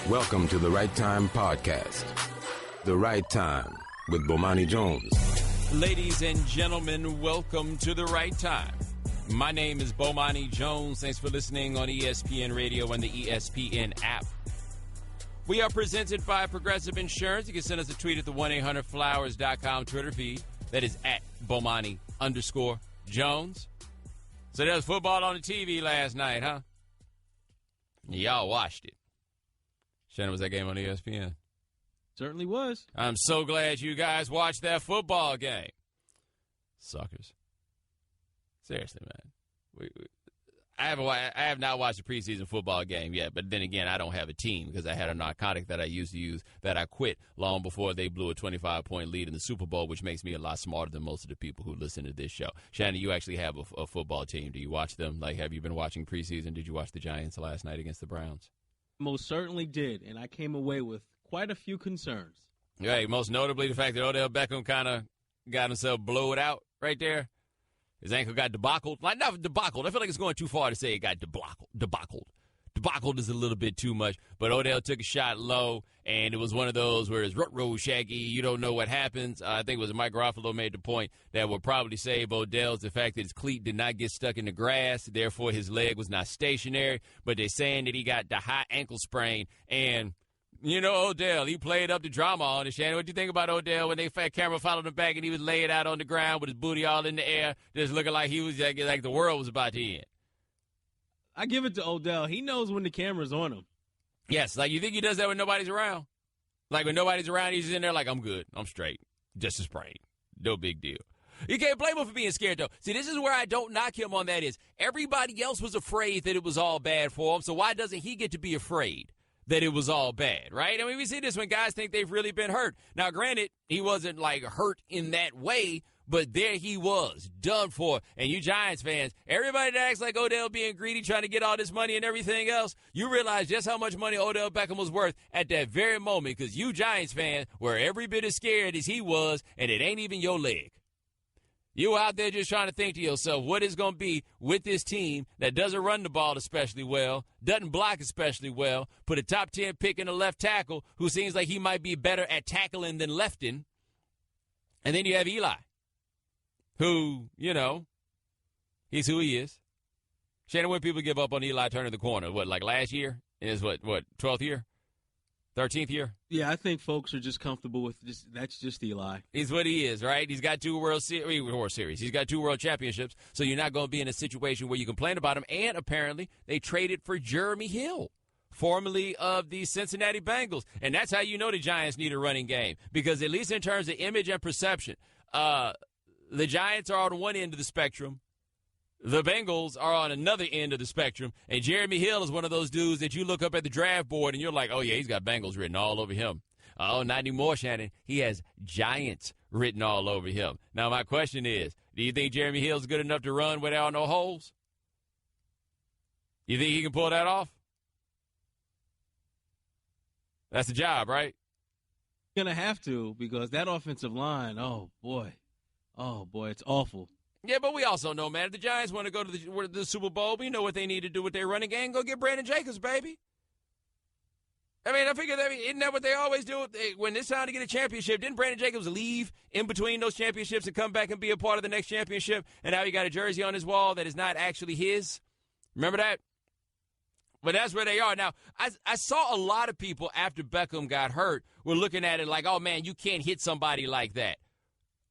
Welcome to the Right Time Podcast. The Right Time with Bomani Jones. Ladies and gentlemen, welcome to the Right Time. My name is Bomani Jones. Thanks for listening on ESPN Radio and the ESPN app. We are presented by Progressive Insurance. You can send us a tweet at the 1-800-Flowers.com Twitter feed. That is at Bomani_Jones. So there was football on the TV last night, huh? Y'all watched it. Shannon, was that game on ESPN? Certainly was. I'm so glad you guys watched that football game. Suckers. Seriously, man. I have not watched a preseason football game yet, but then again, I don't have a team because I had a narcotic that I used to use that I quit long before they blew a 25-point lead in the Super Bowl, which makes me a lot smarter than most of the people who listen to this show. Shannon, you actually have a football team. Do you watch them? Like, have you been watching preseason? Did you watch the Giants last night against the Browns? Most certainly did, and I came away with quite a few concerns. Right, most notably the fact that Odell Beckham kind of got himself blowed out right there. His ankle got debacled. Like, not debacled. I feel like it's going too far to say it got debacled. Debacled is a little bit too much, but Odell took a shot low, and it was one of those where it's rut-row shaggy. You don't know what happens. I think it was Mike Garofalo made the point that would probably save Odell's the fact that his cleat did not get stuck in the grass, therefore his leg was not stationary, but they're saying that he got the high ankle sprain, and you know, Odell, he played up the drama on it. Shannon, what do you think about Odell when they camera followed him back and he was laid out on the ground with his booty all in the air, just looking like he was like the world was about to end? I give it to Odell. He knows when the camera's on him. Yes, like you think he does that when nobody's around? Like when nobody's around, he's just in there like, I'm good, I'm straight, just a sprain, no big deal. You can't blame him for being scared, though. See, this is where I don't knock him on that is everybody else was afraid that it was all bad for him, so why doesn't he get to be afraid that it was all bad, right? I mean, we see this when guys think they've really been hurt. Now, granted, he wasn't, like, hurt in that way, but there he was, done for. And you Giants fans, everybody that acts like Odell being greedy, trying to get all this money and everything else, you realize just how much money Odell Beckham was worth at that very moment because you Giants fans were every bit as scared as he was, and it ain't even your leg. You out there just trying to think to yourself what is going to be with this team that doesn't run the ball especially well, doesn't block especially well, put a top 10 pick in a left tackle who seems like he might be better at tackling than lefting. And then you have Eli, who, you know, he's who he is. Shannon, when people give up on Eli turning the corner, what, like last year? Is what 12th year? 13th year? Yeah, I think folks are just comfortable with that's just Eli. He's what he is, right? He's got 2 World Series. He's got 2 World Championships, so you're not going to be in a situation where you complain about him. And apparently, they traded for Jeremy Hill, formerly of the Cincinnati Bengals. And that's how you know the Giants need a running game, because at least in terms of image and perception, the Giants are on one end of the spectrum. The Bengals are on another end of the spectrum, and Jeremy Hill is one of those dudes that you look up at the draft board and you're like, oh, yeah, he's got Bengals written all over him. Oh, not anymore, Shannon. He has Giants written all over him. Now, my question is, do you think Jeremy Hill's good enough to run where there are no holes? You think he can pull that off? That's the job, right? Going to have to, because that offensive line, oh, boy, it's awful. Yeah, but we also know, man, if the Giants want to go to the Super Bowl, we know what they need to do with their running game. Go get Brandon Jacobs, baby. I mean, I figure isn't that what they always do? When it's time to get a championship, didn't Brandon Jacobs leave in between those championships and come back and be a part of the next championship? And now he got a jersey on his wall that is not actually his. Remember that? But that's where they are. Now, I saw a lot of people after Beckham got hurt were looking at it like, oh, man, you can't hit somebody like that.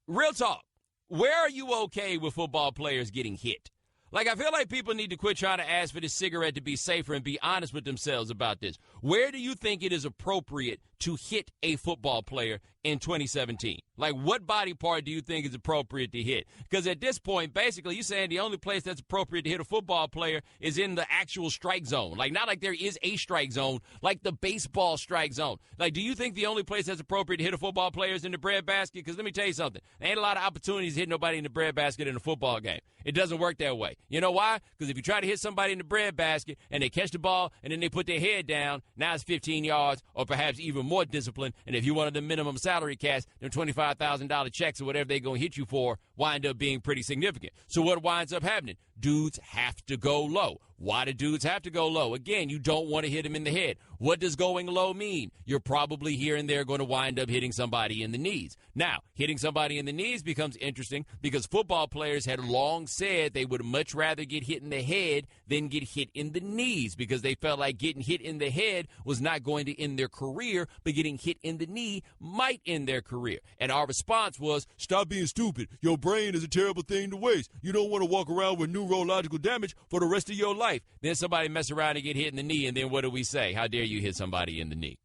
Real talk. Where are you okay with football players getting hit? Like, I feel like people need to quit trying to ask for this cigarette to be safer and be honest with themselves about this. Where do you think it is appropriate to hit a football player in 2017? Like, what body part do you think is appropriate to hit? Because at this point, basically, you're saying the only place that's appropriate to hit a football player is in the actual strike zone. Like, not like there is a strike zone, like the baseball strike zone. Like, do you think the only place that's appropriate to hit a football player is in the breadbasket? Because let me tell you something. There ain't a lot of opportunities to hit nobody in the breadbasket in a football game. It doesn't work that way. You know why? Because if you try to hit somebody in the breadbasket and they catch the ball and then they put their head down, now it's 15 yards or perhaps even more discipline. And if you're one of the minimum salary cats, them $25,000 checks or whatever they're going to hit you for wind up being pretty significant. So what winds up happening? dudes have to go low. Why do dudes have to go low? Again, you don't want to hit him in the head. What does going low mean? You're probably here and there going to wind up hitting somebody in the knees. Now, hitting somebody in the knees becomes interesting because football players had long said they would much rather get hit in the head than get hit in the knees because they felt like getting hit in the head was not going to end their career, but getting hit in the knee might end their career. And our response was, stop being stupid. Your brain is a terrible thing to waste. You don't want to walk around with neurological damage for the rest of your life. Then somebody mess around and get hit in the knee, and then what do we say? How dare you hit somebody in the knee,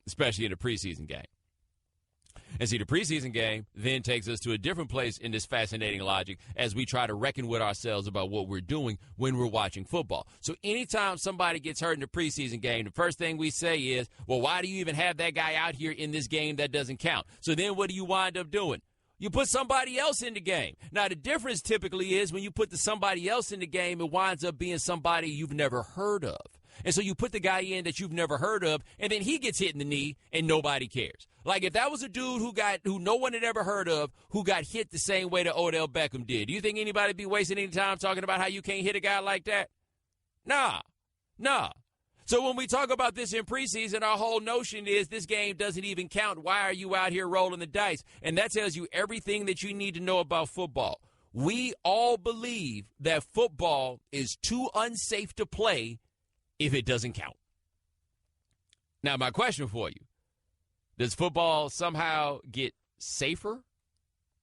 especially in a preseason game? And see, the preseason game then takes us to a different place in this fascinating logic as we try to reckon with ourselves about what we're doing when we're watching football. So anytime somebody gets hurt in the preseason game, the first thing we say is, well, why do you even have that guy out here in this game that doesn't count? So then what do you wind up doing? You put somebody else in the game. Now, the difference typically is when you put somebody else in the game, it winds up being somebody you've never heard of. And so you put the guy in that you've never heard of, and then he gets hit in the knee, and nobody cares. Like if that was a dude who no one had ever heard of, who got hit the same way that Odell Beckham did, do you think anybody would be wasting any time talking about how you can't hit a guy like that? Nah. So when we talk about this in preseason, our whole notion is this game doesn't even count. Why are you out here rolling the dice? And that tells you everything that you need to know about football. We all believe that football is too unsafe to play if it doesn't count. Now, my question for you, does football somehow get safer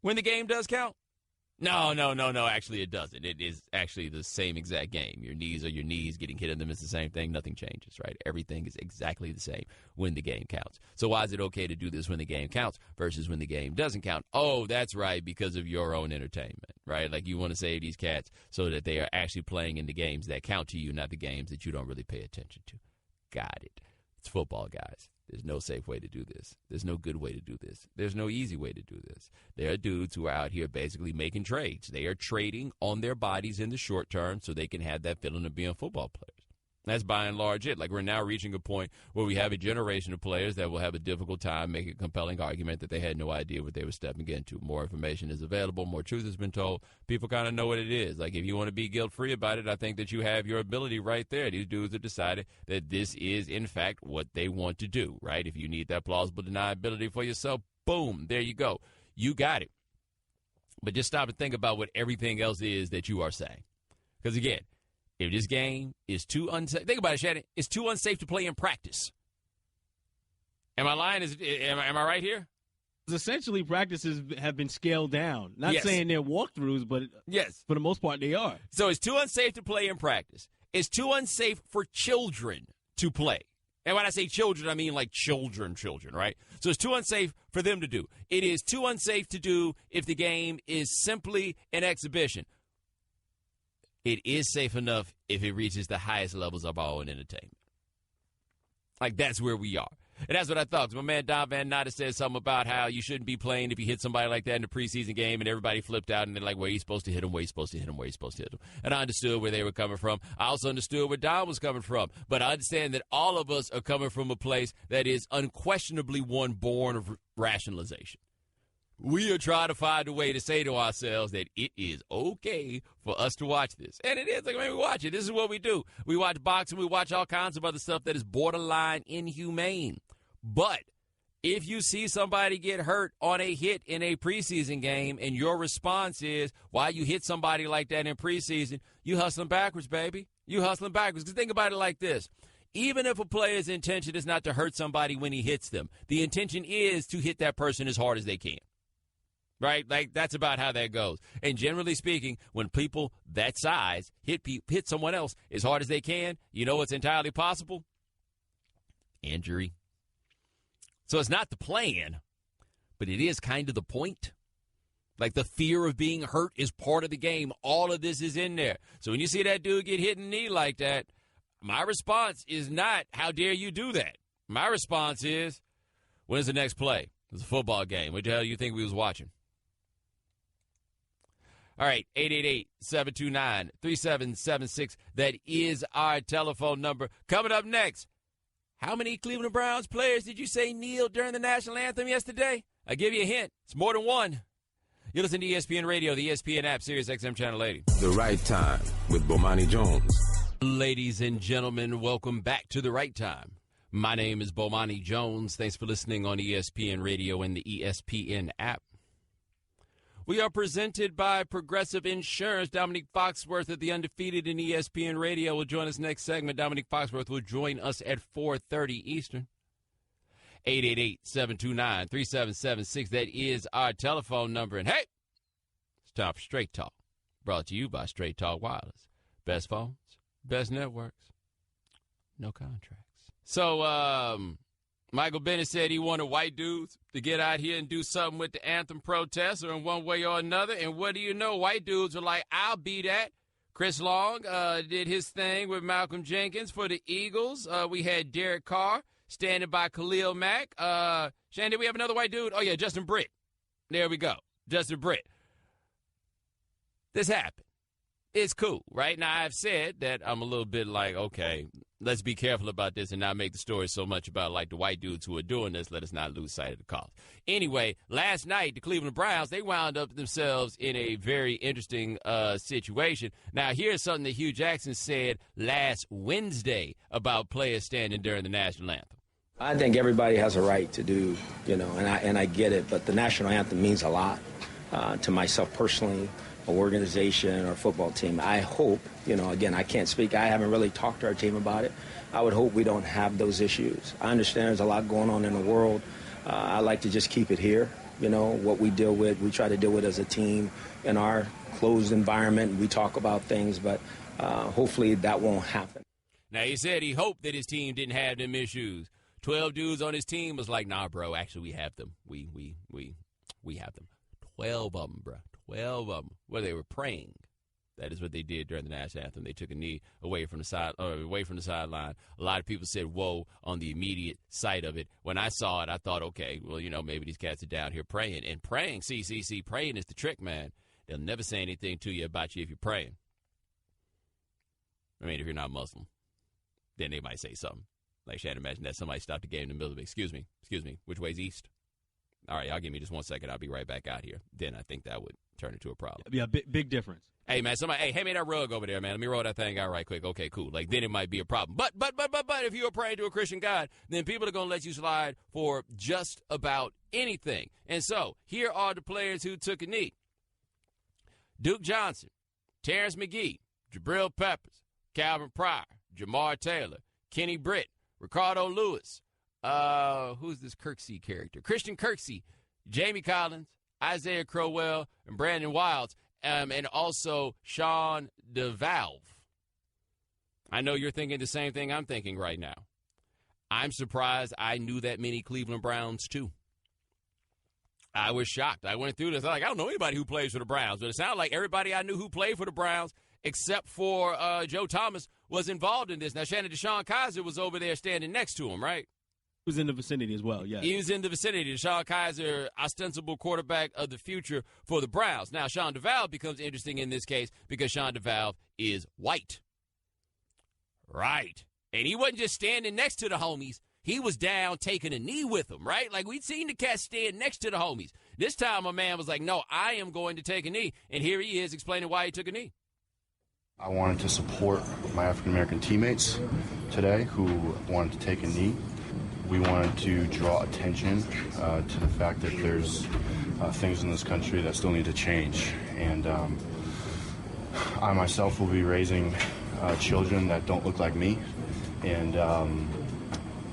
when the game does count? No. Actually, it doesn't. It is actually the same exact game. Your knees are your knees. Getting hit in them is the same thing. Nothing changes, right? Everything is exactly the same when the game counts. So why is it okay to do this when the game counts versus when the game doesn't count? Oh, that's right, because of your own entertainment, right? Like you want to save these cats so that they are actually playing in the games that count to you, not the games that you don't really pay attention to. Got it. It's football, guys. There's no safe way to do this. There's no good way to do this. There's no easy way to do this. There are dudes who are out here basically making trades. They are trading on their bodies in the short term so they can have that feeling of being football players. That's by and large it. Like we're now reaching a point where we have a generation of players that will have a difficult time making a compelling argument that they had no idea what they were stepping into. More information is available. More truth has been told. People kind of know what it is. Like if you want to be guilt-free about it, I think that you have your ability right there. These dudes have decided that this is, in fact, what they want to do, right? If you need that plausible deniability for yourself, boom, there you go. You got it. But just stop and think about what everything else is that you are saying. Because, again, if this game is too unsafe, think about it, Shannon. It's too unsafe to play in practice. Am I lying? Am I right here? Essentially, practices have been scaled down. Not Yes. saying they're walkthroughs, but Yes. for the most part, they are. So it's too unsafe to play in practice. It's too unsafe for children to play. And when I say children, I mean like children, right? So it's too unsafe for them to do. It is too unsafe to do if the game is simply an exhibition. It is safe enough if it reaches the highest levels of our own entertainment. Like, that's where we are. And that's what I thought. 'Cause my man Don Van Natta said something about how you shouldn't be playing if you hit somebody like that in the preseason game, and everybody flipped out, and they're like, where are you supposed to hit him, where are you supposed to hit him, where are you supposed to hit him? And I understood where they were coming from. I also understood where Don was coming from. But I understand that all of us are coming from a place that is unquestionably one born of rationalization. We are trying to find a way to say to ourselves that it is okay for us to watch this. And it is. Like, we watch it. This is what we do. We watch boxing. We watch all kinds of other stuff that is borderline inhumane. But if you see somebody get hurt on a hit in a preseason game and your response is, why you hit somebody like that in preseason, you hustling backwards, baby. You hustling backwards. Because think about it like this. Even if a player's intention is not to hurt somebody when he hits them, the intention is to hit that person as hard as they can. Right? Like, that's about how that goes. And generally speaking, when people that size hit someone else as hard as they can, you know what's entirely possible? Injury. So it's not the plan, but it is kind of the point. Like, the fear of being hurt is part of the game. All of this is in there. So when you see that dude get hit in the knee like that, my response is not, how dare you do that? My response is, when's the next play? It's a football game. What the hell do you think we was watching? All right, 888-729-3776. That is our telephone number. Coming up next, how many Cleveland Browns players did you say kneeled during the national anthem yesterday? I'll give you a hint. It's more than one. You listen to ESPN Radio, the ESPN app, Sirius XM Channel 80. The Right Time with Bomani Jones. Ladies and gentlemen, welcome back to The Right Time. My name is Bomani Jones. Thanks for listening on ESPN Radio and the ESPN app. We are presented by Progressive Insurance. Dominique Foxworth of the Undefeated in ESPN Radio will join us next segment. Dominique Foxworth will join us at 4:30 Eastern. 888-729-3776. That is our telephone number. And hey, it's time for Straight Talk. Brought to you by Straight Talk Wireless. Best phones, best networks, no contracts. So, Michael Bennett said he wanted white dudes to get out here and do something with the anthem protest or in one way or another. And what do you know? White dudes are like, I'll be that. Chris Long did his thing with Malcolm Jenkins for the Eagles. We had Derek Carr standing by Khalil Mack. Shannon, did we have another white dude? Oh, yeah, Justin Britt. There we go. Justin Britt. This happened. It's cool, right? Now, I've said that I'm a little bit like, okay, let's be careful about this and not make the story so much about, like, the white dudes who are doing this. Let us not lose sight of the cause. Anyway, last night, the Cleveland Browns, they wound up themselves in a very interesting situation. Now, here's something that Hugh Jackson said last Wednesday about players standing during the national anthem. I think everybody has a right to do, and I get it, but the national anthem means a lot to myself personally, an organization or football team. I hope, again, I can't speak. I haven't really talked to our team about it. I would hope we don't have those issues. I understand there's a lot going on in the world. I like to just keep it here. What we deal with, we try to deal with as a team in our closed environment. We talk about things, but hopefully that won't happen. Now, he said he hoped that his team didn't have them issues. 12 dudes on his team was like, nah, bro, actually we have them. We have them. 12 of them, bro. 12 of them. Well, they were praying. That is what they did during the national anthem. They took a knee away from the sideline. A lot of people said, whoa, on the immediate sight of it. When I saw it, I thought, okay, well, maybe these cats are down here praying. And praying, praying is the trick, man. They'll never say anything to you about you if you're praying. I mean, if you're not Muslim, then they might say something. Like, Shannon, imagine that somebody stopped the game in the middle of it. Excuse me, which way's east? All right, y'all give me just 1 second. I'll be right back out here. Then I think that would turn into a problem. Yeah, big difference. Hey, man, somebody, hand me that rug over there, man. Let me roll that thing out right quick. Okay, cool. Like, then it might be a problem. But if you're praying to a Christian God, then people are going to let you slide for just about anything. And so, here are the players who took a knee. Duke Johnson, Terrence McGee, Jabril Peppers, Calvin Pryor, Jamar Taylor, Kenny Britt, Ricardo Lewis, who's this Kirksey character? Christian Kirksey, Jamie Collins, Isaiah Crowell, and Brandon Wilds, and also Sean DeValve. I know you're thinking the same thing I'm thinking right now. I'm surprised I knew that many Cleveland Browns, too. I was shocked. I went through this. I don't know anybody who plays for the Browns, but it sounded like everybody I knew who played for the Browns, except for Joe Thomas, was involved in this. Now, Shannon, Deshaun Kaiser was over there standing next to him, right? He was in the vicinity as well, yeah. He was in the vicinity. Deshaun Kaiser, ostensible quarterback of the future for the Browns. Now, Sean DeValve becomes interesting in this case because Sean DeValve is white. Right. And he wasn't just standing next to the homies. He was down taking a knee with them, right? Like, we'd seen the cat stand next to the homies. This time, a man was like, no, I am going to take a knee. And here he is explaining why he took a knee. I wanted to support my African-American teammates today who wanted to take a knee. We wanted to draw attention to the fact that there's things in this country that still need to change. And I myself will be raising children that don't look like me. And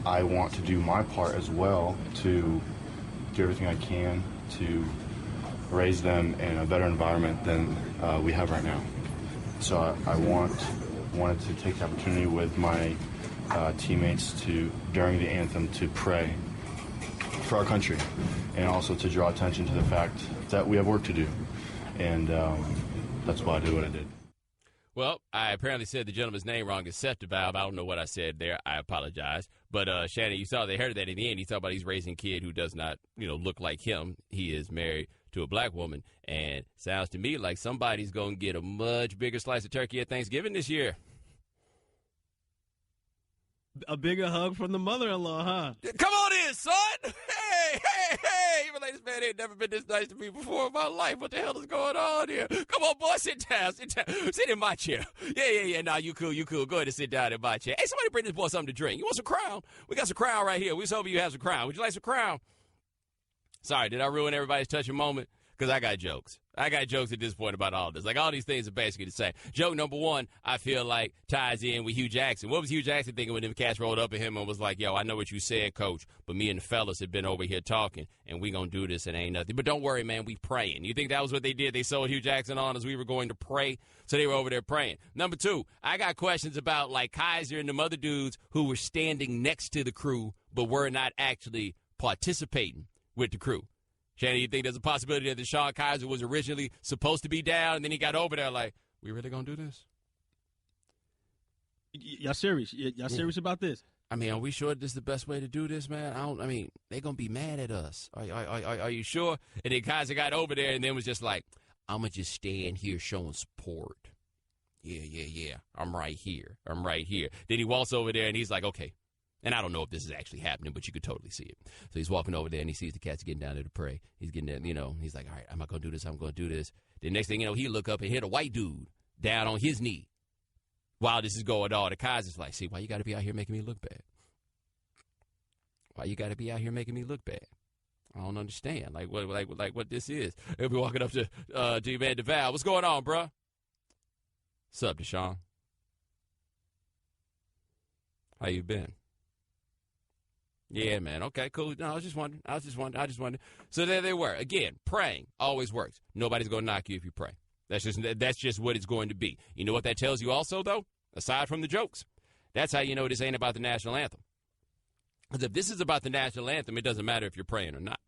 I want to do my part as well to do everything I can to raise them in a better environment than we have right now. So I wanted to take the opportunity with my teammates during the anthem, to pray for our country and also to draw attention to the fact that we have work to do. And that's why I did what I did. Well, I apparently said the gentleman's name wrong. It's Seth DeValve. I don't know what I said there. I apologize. But, Shannon, you saw they heard that in the end. He talked about he's raising a kid who does not, look like him. He is married to a black woman. And sounds to me like somebody's going to get a much bigger slice of turkey at Thanksgiving this year. A bigger hug from the mother-in-law, huh? Come on in, son. Hey. You were like, this man ain't never been this nice to me before in my life. What the hell is going on here? Come on, boy, sit down. Sit in my chair. Yeah. Nah, you cool. Go ahead and sit down in my chair. Hey, somebody bring this boy something to drink. You want some Crown? We got some Crown right here. We was hoping you have some Crown. Would you like some Crown? Sorry, did I ruin everybody's touching moment? Because I got jokes. I got jokes at this point about all this. Like, all these things are basically the same. Joke number one, I feel like, ties in with Hugh Jackson. What was Hugh Jackson thinking when them cats rolled up at him and was like, yo, I know what you said, coach, but me and the fellas have been over here talking, and we going to do this and ain't nothing. But don't worry, man, we praying. You think that was what they did? They sold Hugh Jackson on as we were going to pray, so they were over there praying. Number two, I got questions about, like, Kaiser and them other dudes who were standing next to the crew but were not actually participating with the crew. Shannon, you think there's a possibility that Deshaun Kaiser was originally supposed to be down, and then he got over there like, we really going to do this? Y'all serious? Y'all serious about this? I mean, are we sure this is the best way to do this, man? They're going to be mad at us. Are you sure? And then Kaiser got over there and then was just like, I'm going to just stand here showing support. Yeah. I'm right here. Then he walks over there and he's like, okay. And I don't know if this is actually happening, but you could totally see it. So he's walking over there, and he sees the cats getting down there to pray. He's getting there, he's like, all right, I'm not going to do this. I'm going to do this. The next thing you know, he look up and hit a white dude down on his knee while this is going on. The Kaiser's like, see, why you got to be out here making me look bad? I don't understand. Like what this is. He'll be walking up to your man DeVal. What's going on, bruh? What's up, Deshaun? How you been? Yeah, man. Okay, cool. No, I was just wondering. So there they were. Again, praying always works. Nobody's going to knock you if you pray. That's just what it's going to be. You know what that tells you also, though? Aside from the jokes. That's how you know this ain't about the national anthem. Because if this is about the national anthem, it doesn't matter if you're praying or not.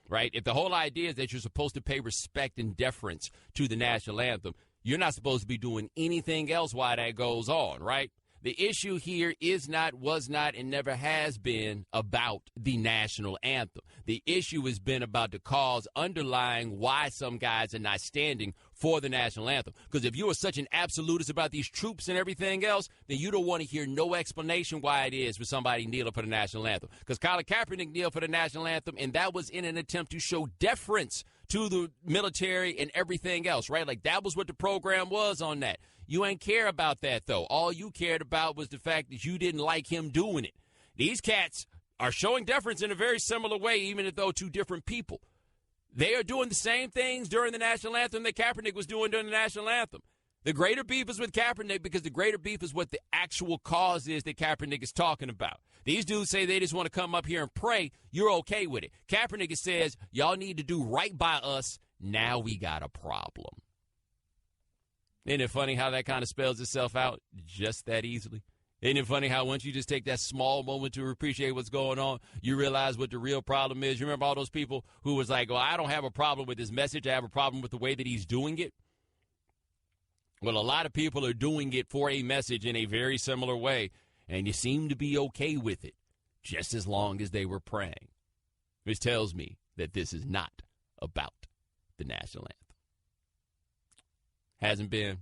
Right? If the whole idea is that you're supposed to pay respect and deference to the national anthem, you're not supposed to be doing anything else while that goes on, right? The issue here is not, was not, and never has been about the national anthem. The issue has been about the cause underlying why some guys are not standing for the national anthem. Because if you are such an absolutist about these troops and everything else, then you don't want to hear no explanation why it is for somebody kneeling for the national anthem. Because Colin Kaepernick kneeled for the national anthem, and that was in an attempt to show deference to the military and everything else, right? Like, that was what the program was on that. You ain't care about that, though. All you cared about was the fact that you didn't like him doing it. These cats are showing deference in a very similar way, even though two different people. They are doing the same things during the national anthem that Kaepernick was doing during the national anthem. The greater beef is with Kaepernick because the greater beef is what the actual cause is that Kaepernick is talking about. These dudes say they just want to come up here and pray. You're okay with it. Kaepernick says, y'all need to do right by us. Now we got a problem. Isn't it funny how that kind of spells itself out just that easily? Isn't it funny how once you just take that small moment to appreciate what's going on, you realize what the real problem is? You remember all those people who was like, well, I don't have a problem with his message. I have a problem with the way that he's doing it. Well, a lot of people are doing it for a message in a very similar way, and you seem to be okay with it just as long as they were praying. Which tells me that this is not about the national anthem. Hasn't been,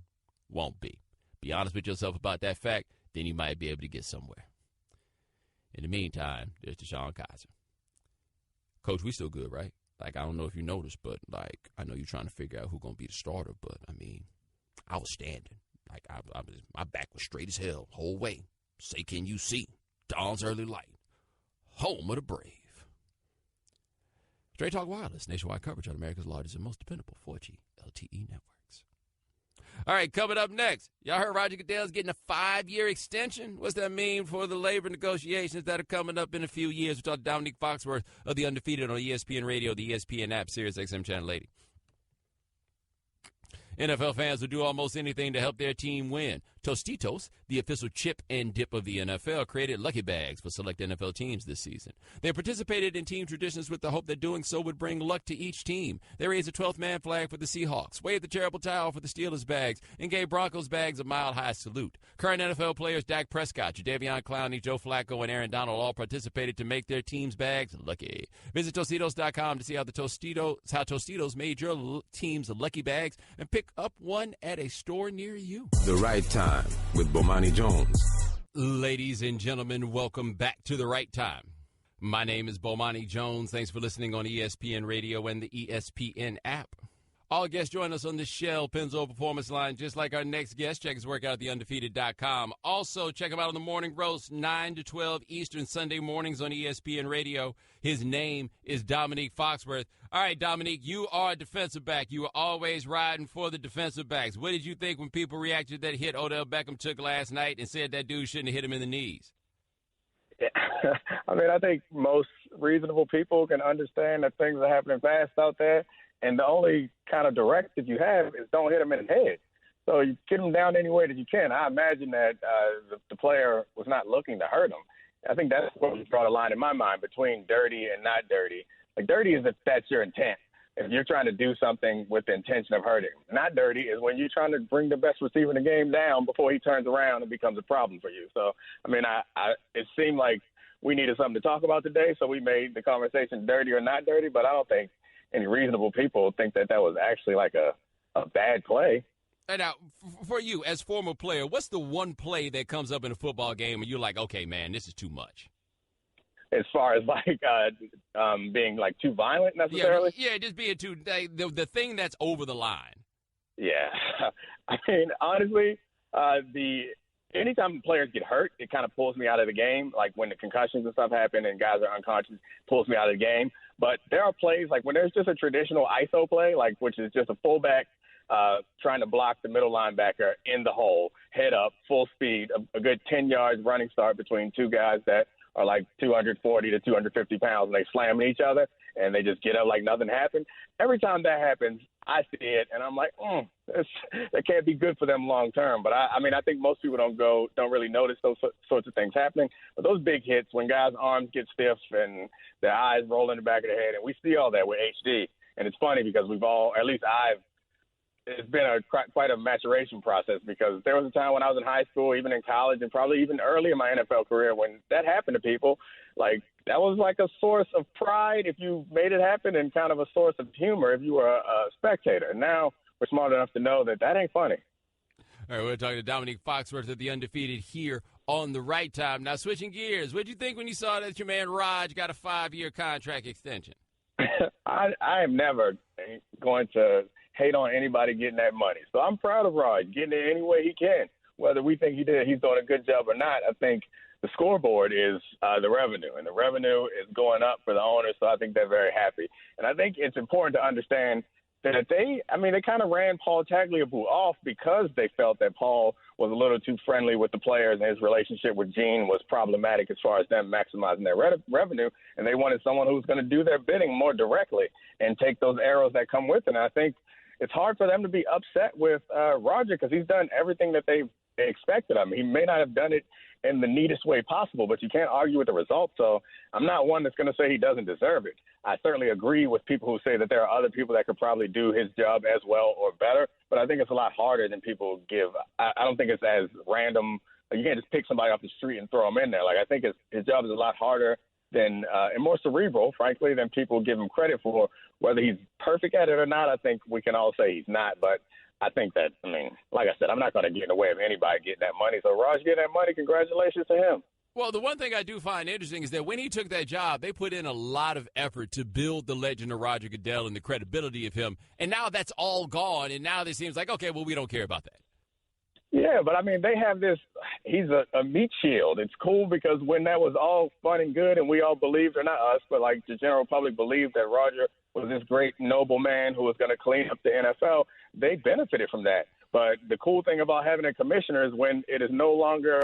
won't be. Be honest with yourself about that fact, then you might be able to get somewhere. In the meantime, there's Deshaun Kaiser. Coach, we still good, right? Like, I don't know if you noticed, but, like, I know you're trying to figure out who's going to be the starter, but, I mean, I was standing. Like, my back was straight as hell whole way. Say, can you see? Dawn's early light. Home of the brave. Straight Talk Wireless, nationwide coverage on America's largest and most dependable 4G LTE networks. All right, coming up next, y'all heard Roger Goodell's getting a 5-year extension. What's that mean for the labor negotiations that are coming up in a few years? We talked to Dominique Foxworth of The Undefeated on ESPN Radio, the ESPN app, Sirius XM Channel 80. NFL fans will do almost anything to help their team win. Tostitos, the official chip and dip of the NFL, created lucky bags for select NFL teams this season. They participated in team traditions with the hope that doing so would bring luck to each team. They raised a 12th man flag for the Seahawks, waved the terrible towel for the Steelers bags, and gave Broncos bags a mile-high salute. Current NFL players Dak Prescott, Jadeveon Clowney, Joe Flacco, and Aaron Donald all participated to make their team's bags lucky. Visit Tostitos.com to see how Tostitos made your team's lucky bags and pick up one at a store near you. The Right Time with Bomani Jones. Ladies and gentlemen, welcome back to The Right Time. My name is Bomani Jones. Thanks for listening on ESPN Radio and the ESPN app. All guests join us on the Shell Pennzoil Performance Line, just like our next guest. Check his work out at theundefeated.com. Also, check him out on the Morning Roast, 9 to 12 Eastern, Sunday mornings on ESPN Radio. His name is Dominique Foxworth. All right, Dominique, you are a defensive back. You are always riding for the defensive backs. What did you think when people reacted to that hit Odell Beckham took last night and said that dude shouldn't have hit him in the knees? I mean, I think most reasonable people can understand that things are happening fast out there. And the only kind of directive you have is don't hit him in the head. So you get him down any way that you can. I imagine that the player was not looking to hurt him. I think that's where we draw the line in my mind between dirty and not dirty. Like, dirty is if that's your intent. If you're trying to do something with the intention of hurting. Not dirty is when you're trying to bring the best receiver in the game down before he turns around and becomes a problem for you. So, I mean, it seemed like we needed something to talk about today, so we made the conversation dirty or not dirty, but I don't think any reasonable people think that was actually like a bad play. And now, for you, as former player, what's the one play that comes up in a football game and you're like, okay, man, this is too much? As far as like being like too violent necessarily? Yeah, just being too the thing that's over the line. Yeah. I mean, honestly, anytime players get hurt, it kind of pulls me out of the game. Like when the concussions and stuff happen and guys are unconscious, it pulls me out of the game. But there are plays like when there's just a traditional ISO play, like which is just a fullback trying to block the middle linebacker in the hole, head up, full speed, a good 10 yards running start between two guys that are like 240 to 250 pounds, and they slam each other, and they just get up like nothing happened. Every time that happens, I see it, and I'm like, that can't be good for them long term. But I mean, I think most people don't really notice those sorts of things happening. But those big hits, when guys' arms get stiff and their eyes roll in the back of their head, and we see all that with HD. And it's funny because it's been quite a maturation process, because there was a time when I was in high school, even in college, and probably even early in my NFL career, when that happened to people, like that was like a source of pride if you made it happen, and kind of a source of humor if you were a spectator. And now we're smart enough to know that ain't funny. All right, we're talking to Dominique Foxworth of the Undefeated here on The Right Time. Now, switching gears, what did you think when you saw that your man Raj got a 5-year contract extension? I am never going to hate on anybody getting that money. So I'm proud of Raj getting it any way he can. Whether we think he's doing a good job or not, I think the scoreboard is the revenue, and the revenue is going up for the owners, so I think they're very happy. And I think it's important to understand that they kind of ran Paul Tagliabue off because they felt that Paul was a little too friendly with the players, and his relationship with Gene was problematic as far as them maximizing their revenue, and they wanted someone who was going to do their bidding more directly and take those arrows that come with it. And I think it's hard for them to be upset with Roger, because he's done everything that they expected of him. He may not have done it in the neatest way possible, but you can't argue with the results. So I'm not one that's going to say he doesn't deserve it. I certainly agree with people who say that there are other people that could probably do his job as well or better, but I think it's a lot harder than people give. I don't think it's as random. You can't just pick somebody off the street and throw him in there. Like, I think his job is a lot harder than and more cerebral, frankly, than people give him credit for. Whether he's perfect at it or not, I think we can all say he's not. But I think that, like I said, I'm not going to get in the way of anybody getting that money. So Raj getting that money, congratulations to him. Well, the one thing I do find interesting is that when he took that job, they put in a lot of effort to build the legend of Roger Goodell and the credibility of him. And now that's all gone, and now it seems like, okay, well, we don't care about that. Yeah, but they have this, he's a meat shield. It's cool because when that was all fun and good and we all believed, or not us, but like the general public believed that Roger was this great noble man who was going to clean up the NFL, they benefited from that. But the cool thing about having a commissioner is when it is no longer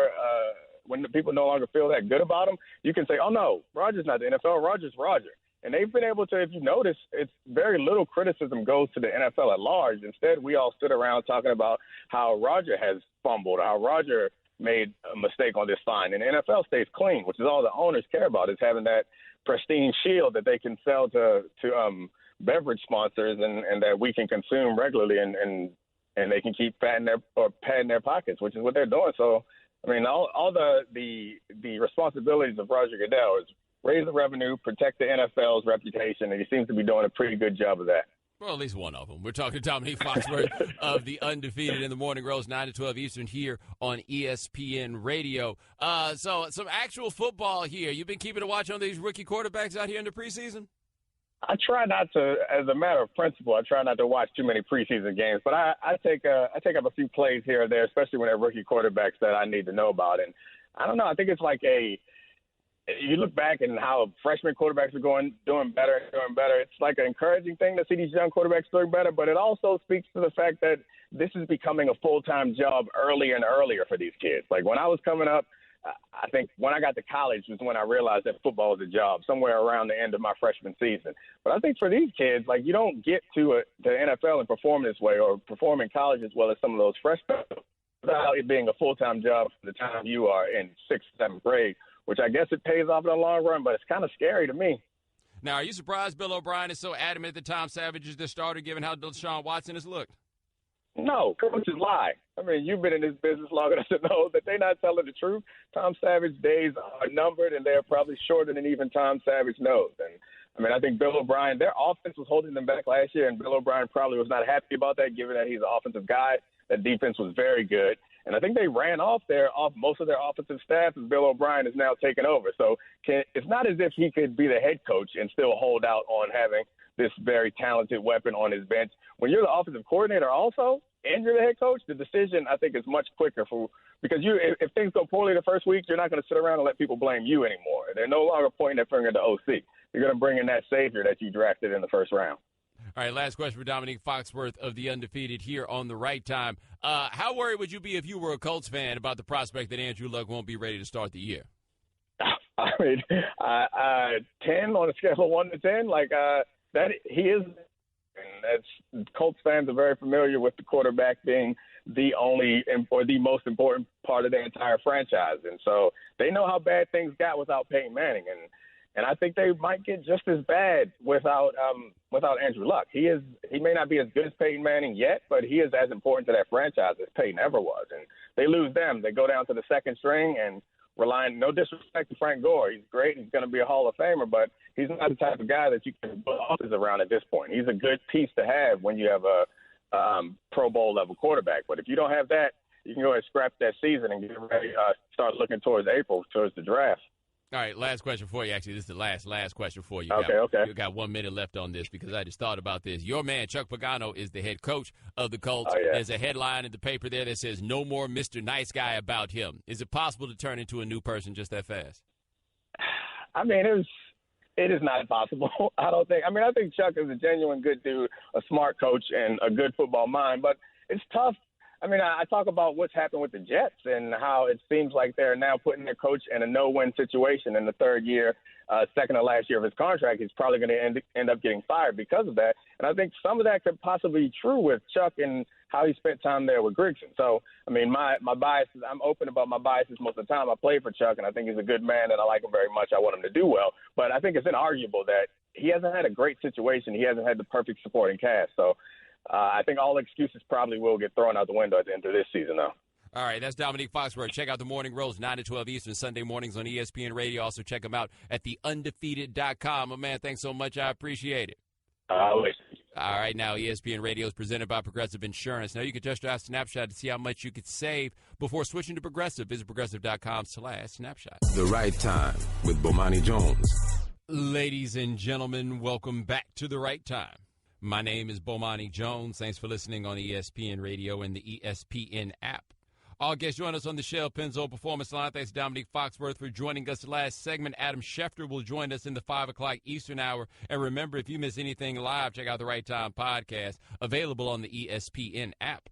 when the people no longer feel that good about him, you can say, oh, no, Roger's not the NFL, Roger's Roger. And they've been able to, if you notice, it's very little criticism goes to the NFL at large. Instead, we all stood around talking about how Roger has fumbled, how Roger made a mistake on this fine. And the NFL stays clean, which is all the owners care about, is having that pristine shield that they can sell to beverage sponsors and that we can consume regularly and they can keep padding their pockets, which is what they're doing. So, all the responsibilities of Roger Goodell is raise the revenue, protect the NFL's reputation, and he seems to be doing a pretty good job of that. Well, at least one of them. We're talking to Dominique Foxworth of the Undefeated in the Morning Rose, 9 to 12 Eastern here on ESPN Radio. So some actual football here. You've been keeping a watch on these rookie quarterbacks out here in the preseason? I try not to, as a matter of principle, I try not to watch too many preseason games. But I take up a few plays here or there, especially when they're rookie quarterbacks that I need to know about. And I don't know. I think it's like you look back and how freshman quarterbacks are doing better and doing better. It's like an encouraging thing to see these young quarterbacks doing better, but it also speaks to the fact that this is becoming a full-time job earlier and earlier for these kids. Like when I was coming up, I think when I got to college was when I realized that football was a job, somewhere around the end of my freshman season. But I think for these kids, like you don't get to the NFL and perform this way or perform in college as well as some of those freshmen without it being a full-time job from the time you are in 6th, 7th grade, which I guess it pays off in the long run, but it's kind of scary to me. Now, are you surprised Bill O'Brien is so adamant that Tom Savage is the starter, given how Deshaun Watson has looked? No, coaches lie. I mean, you've been in this business long enough to know that they're not telling the truth. Tom Savage's days are numbered, and they're probably shorter than even Tom Savage knows. And, I mean, I think Bill O'Brien, their offense was holding them back last year, and Bill O'Brien probably was not happy about that, given that he's an offensive guy. That defense was very good. And I think they ran off most of their offensive staff, and Bill O'Brien is now taking over. So it's not as if he could be the head coach and still hold out on having this very talented weapon on his bench. When you're the offensive coordinator also, and you're the head coach, the decision, I think, is much quicker because if things go poorly the first week, you're not going to sit around and let people blame you anymore. They're no longer pointing their finger at the OC. You're going to bring in that savior that you drafted in the first round. All right, last question for Dominique Foxworth of the Undefeated here on The Right Time. How worried would you be if you were a Colts fan about the prospect that Andrew Luck won't be ready to start the year? I mean, 10 on a scale of 1 to 10, that he is. And that's Colts fans are very familiar with the quarterback being the only or the most important part of their entire franchise, and so they know how bad things got without Peyton Manning, and I think they might get just as bad without Andrew Luck. He may not be as good as Peyton Manning yet, but he is as important to that franchise as Peyton ever was. And they lose them, they go down to the second string and relying. No disrespect to Frank Gore, he's great. He's going to be a Hall of Famer, but he's not the type of guy that you can build offenses around at this point. He's a good piece to have when you have a Pro Bowl level quarterback. But if you don't have that, you can go ahead and scrap that season and get ready. Start looking towards April, towards the draft. All right, last question for you. Actually, this is the last question for you. Okay. You got 1 minute left on this because I just thought about this. Your man, Chuck Pagano, is the head coach of the Colts. Oh, yeah. There's a headline in the paper there that says, "No more Mr. Nice Guy about him." Is it possible to turn into a new person just that fast? I mean, it is not possible. I think Chuck is a genuine good dude, a smart coach, and a good football mind, but it's tough. I mean, I talk about what's happened with the Jets and how it seems like they're now putting their coach in a no-win situation in the third year, second to last year of his contract. He's probably going to end up getting fired because of that. And I think some of that could possibly be true with Chuck and how he spent time there with Grigson. So, I mean, my biases, I'm open about my biases most of the time. I played for Chuck, and I think he's a good man, and I like him very much. I want him to do well. But I think it's inarguable that he hasn't had a great situation. He hasn't had the perfect supporting cast. So, I think all excuses probably will get thrown out the window at the end of this season, though. All right, that's Dominique Foxworth. Check out the Morning Rose, 9 to 12 Eastern, Sunday mornings on ESPN Radio. Also, check them out at theundefeated.com. My man, thanks so much. I appreciate it. Always. All right, now ESPN Radio is presented by Progressive Insurance. Now you can test drive Snapshot to see how much you could save before switching to Progressive. Visit progressive.com/snapshot. The Right Time with Bomani Jones. Ladies and gentlemen, welcome back to The Right Time. My name is Bomani Jones. Thanks for listening on ESPN Radio and the ESPN app. All guests join us on the Shell Pennzoil Performance Line. Thanks to Dominique Foxworth for joining us. The last segment, Adam Schefter will join us in the 5 o'clock Eastern hour. And remember, if you miss anything live, check out the Right Time podcast, available on the ESPN app.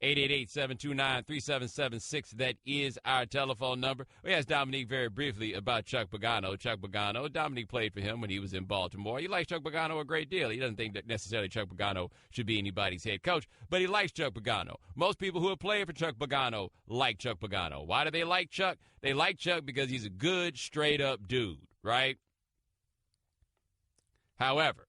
888-729-3776. That is our telephone number. We asked Dominique very briefly about Chuck Pagano. Chuck Pagano, Dominique played for him when he was in Baltimore. He likes Chuck Pagano a great deal. He doesn't think that necessarily Chuck Pagano should be anybody's head coach, but he likes Chuck Pagano. Most people who have played for Chuck Pagano like Chuck Pagano. Why do they like Chuck? They like Chuck because he's a good, straight-up dude, right? However,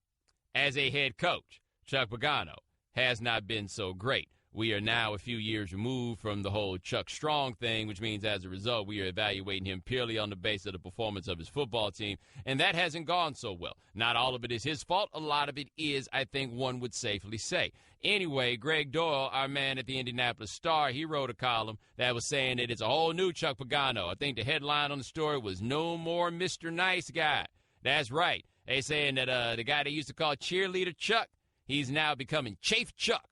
as a head coach, Chuck Pagano has not been so great. we are now a few years removed from the whole Chuck Strong thing, which means as a result, we are evaluating him purely on the basis of the performance of his football team, and that hasn't gone so well. Not all of it is his fault. A lot of it is, I think one would safely say. Anyway, Greg Doyle, our man at the Indianapolis Star, he wrote a column that was saying that it's a whole new Chuck Pagano. I think the headline on the story was "No More Mr. Nice Guy." That's right. They saying that the guy they used to call Cheerleader Chuck, he's now becoming Chafe Chuck.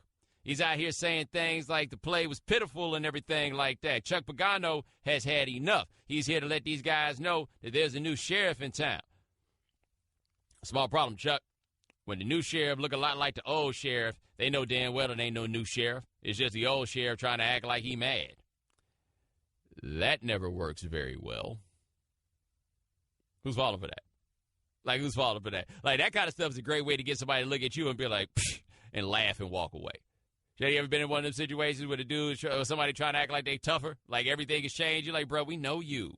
He's out here saying things like the play was pitiful and everything like that. Chuck Pagano has had enough. He's here to let these guys know that there's a new sheriff in town. Small problem, Chuck. When the new sheriff look a lot like the old sheriff, they know damn well it ain't no new sheriff. It's just the old sheriff trying to act like he mad. That never works very well. Who's falling for that? Like, who's falling for that? Like, that kind of stuff is a great way to get somebody to look at you and be like, psh, and laugh and walk away. Have you ever been in one of them situations with a dude or somebody trying to act like they tougher? Like everything has changed? You're like, bro, we know you.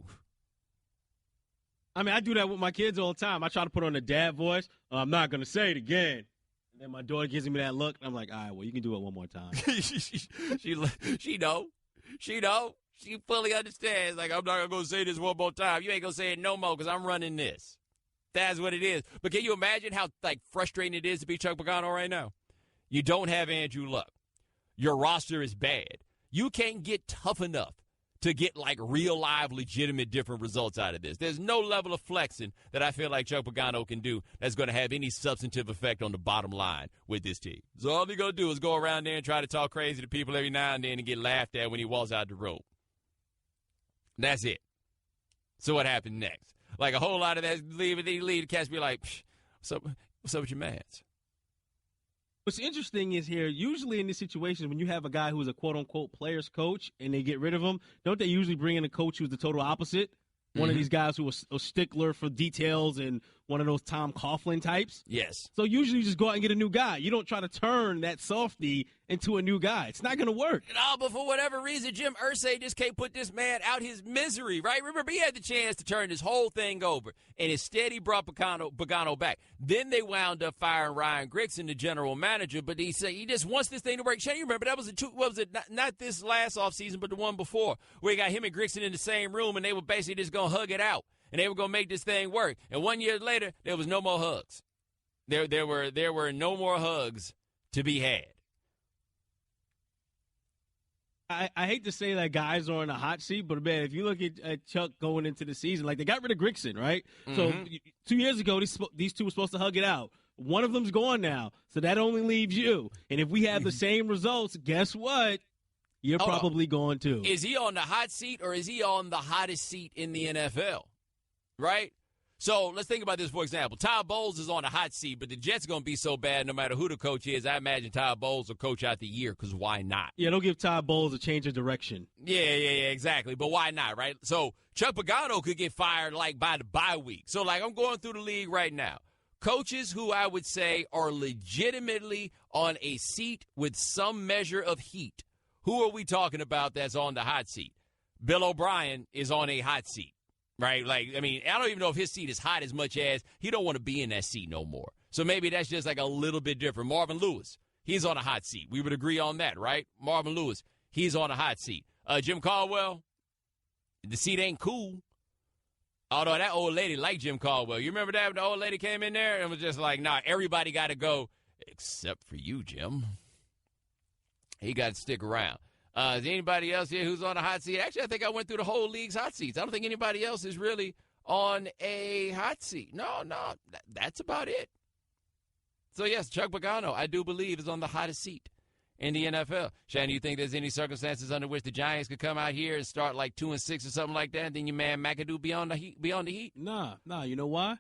I mean, I do that with my kids all the time. I try to put on a dad voice. I'm not going to say it again. And then my daughter gives me that look. And I'm like, all right, well, you can do it one more time. she know. She fully understands. Like, I'm not going to say this one more time. You ain't going to say it no more because I'm running this. That's what it is. But can you imagine how, like, frustrating it is to be Chuck Pagano right now? You don't have Andrew Luck. Your roster is bad. You can't get tough enough to get, like, real, live, legitimate different results out of this. There's no level of flexing that I feel like Chuck Pagano can do that's going to have any substantive effect on the bottom line with this team. So all he's going to do is go around there and try to talk crazy to people every now and then and get laughed at when he walks out the room. That's it. So what happened next? Like, a whole lot of that leave, the cats be like, what's up with your mans? What's interesting is here, usually in this situation, when you have a guy who's a quote-unquote player's coach and they get rid of him, don't they usually bring in a coach who's the total opposite? One of these guys who was a stickler for details and one of those Tom Coughlin types? Yes. So usually you just go out and get a new guy. You don't try to turn that softy into a new guy. It's not going to work. No, but for whatever reason, Jim Irsay just can't put this man out his misery, right? Remember, he had the chance to turn this whole thing over, and instead he brought Pagano back. Then they wound up firing Ryan Grigson, the general manager, but he said he just wants this thing to work. Shane, you remember, that was not this last offseason, but the one before, where he got him and Grigson in the same room, and they were basically just going to hug it out, and they were going to make this thing work. And 1 year later, there was no more hugs. There were no more hugs to be had. I hate to say that guys are in a hot seat, but, man, if you look at Chuck going into the season, like, they got rid of Grigson, right? Mm-hmm. So 2 years ago, these two were supposed to hug it out. One of them's gone now, so that only leaves you. And if we have the same results, guess what? You're probably going too. Is he on the hot seat or is he on the hottest seat in the NFL? Right? So let's think about this, for example. Todd Bowles is on the hot seat, but the Jets are going to be so bad no matter who the coach is. I imagine Todd Bowles will coach out the year because why not? Yeah, don't give Todd Bowles a change of direction. Yeah, exactly. But why not, right? So Chuck Pagano could get fired, like, by the bye week. So, like, I'm going through the league right now. Coaches who I would say are legitimately on a seat with some measure of heat. Who are we talking about that's on the hot seat? Bill O'Brien is on a hot seat. Right? Like, I mean, I don't even know if his seat is hot as much as he don't want to be in that seat no more. So maybe that's just like a little bit different. Marvin Lewis, he's on a hot seat. We would agree on that, right? Marvin Lewis, he's on a hot seat. Jim Caldwell, the seat ain't cool. Although that old lady liked Jim Caldwell. You remember that when the old lady came in there and was just like, nah, everybody got to go except for you, Jim. He got to stick around. Is there anybody else here who's on a hot seat? Actually, I think I went through the whole league's hot seats. I don't think anybody else is really on a hot seat. No, that's about it. So, yes, Chuck Pagano, I do believe, is on the hottest seat in the NFL. Shannon, do you think there's any circumstances under which the Giants could come out here and start like 2-6 or something like that, and then your man McAdoo be on the heat? Nah, you know why?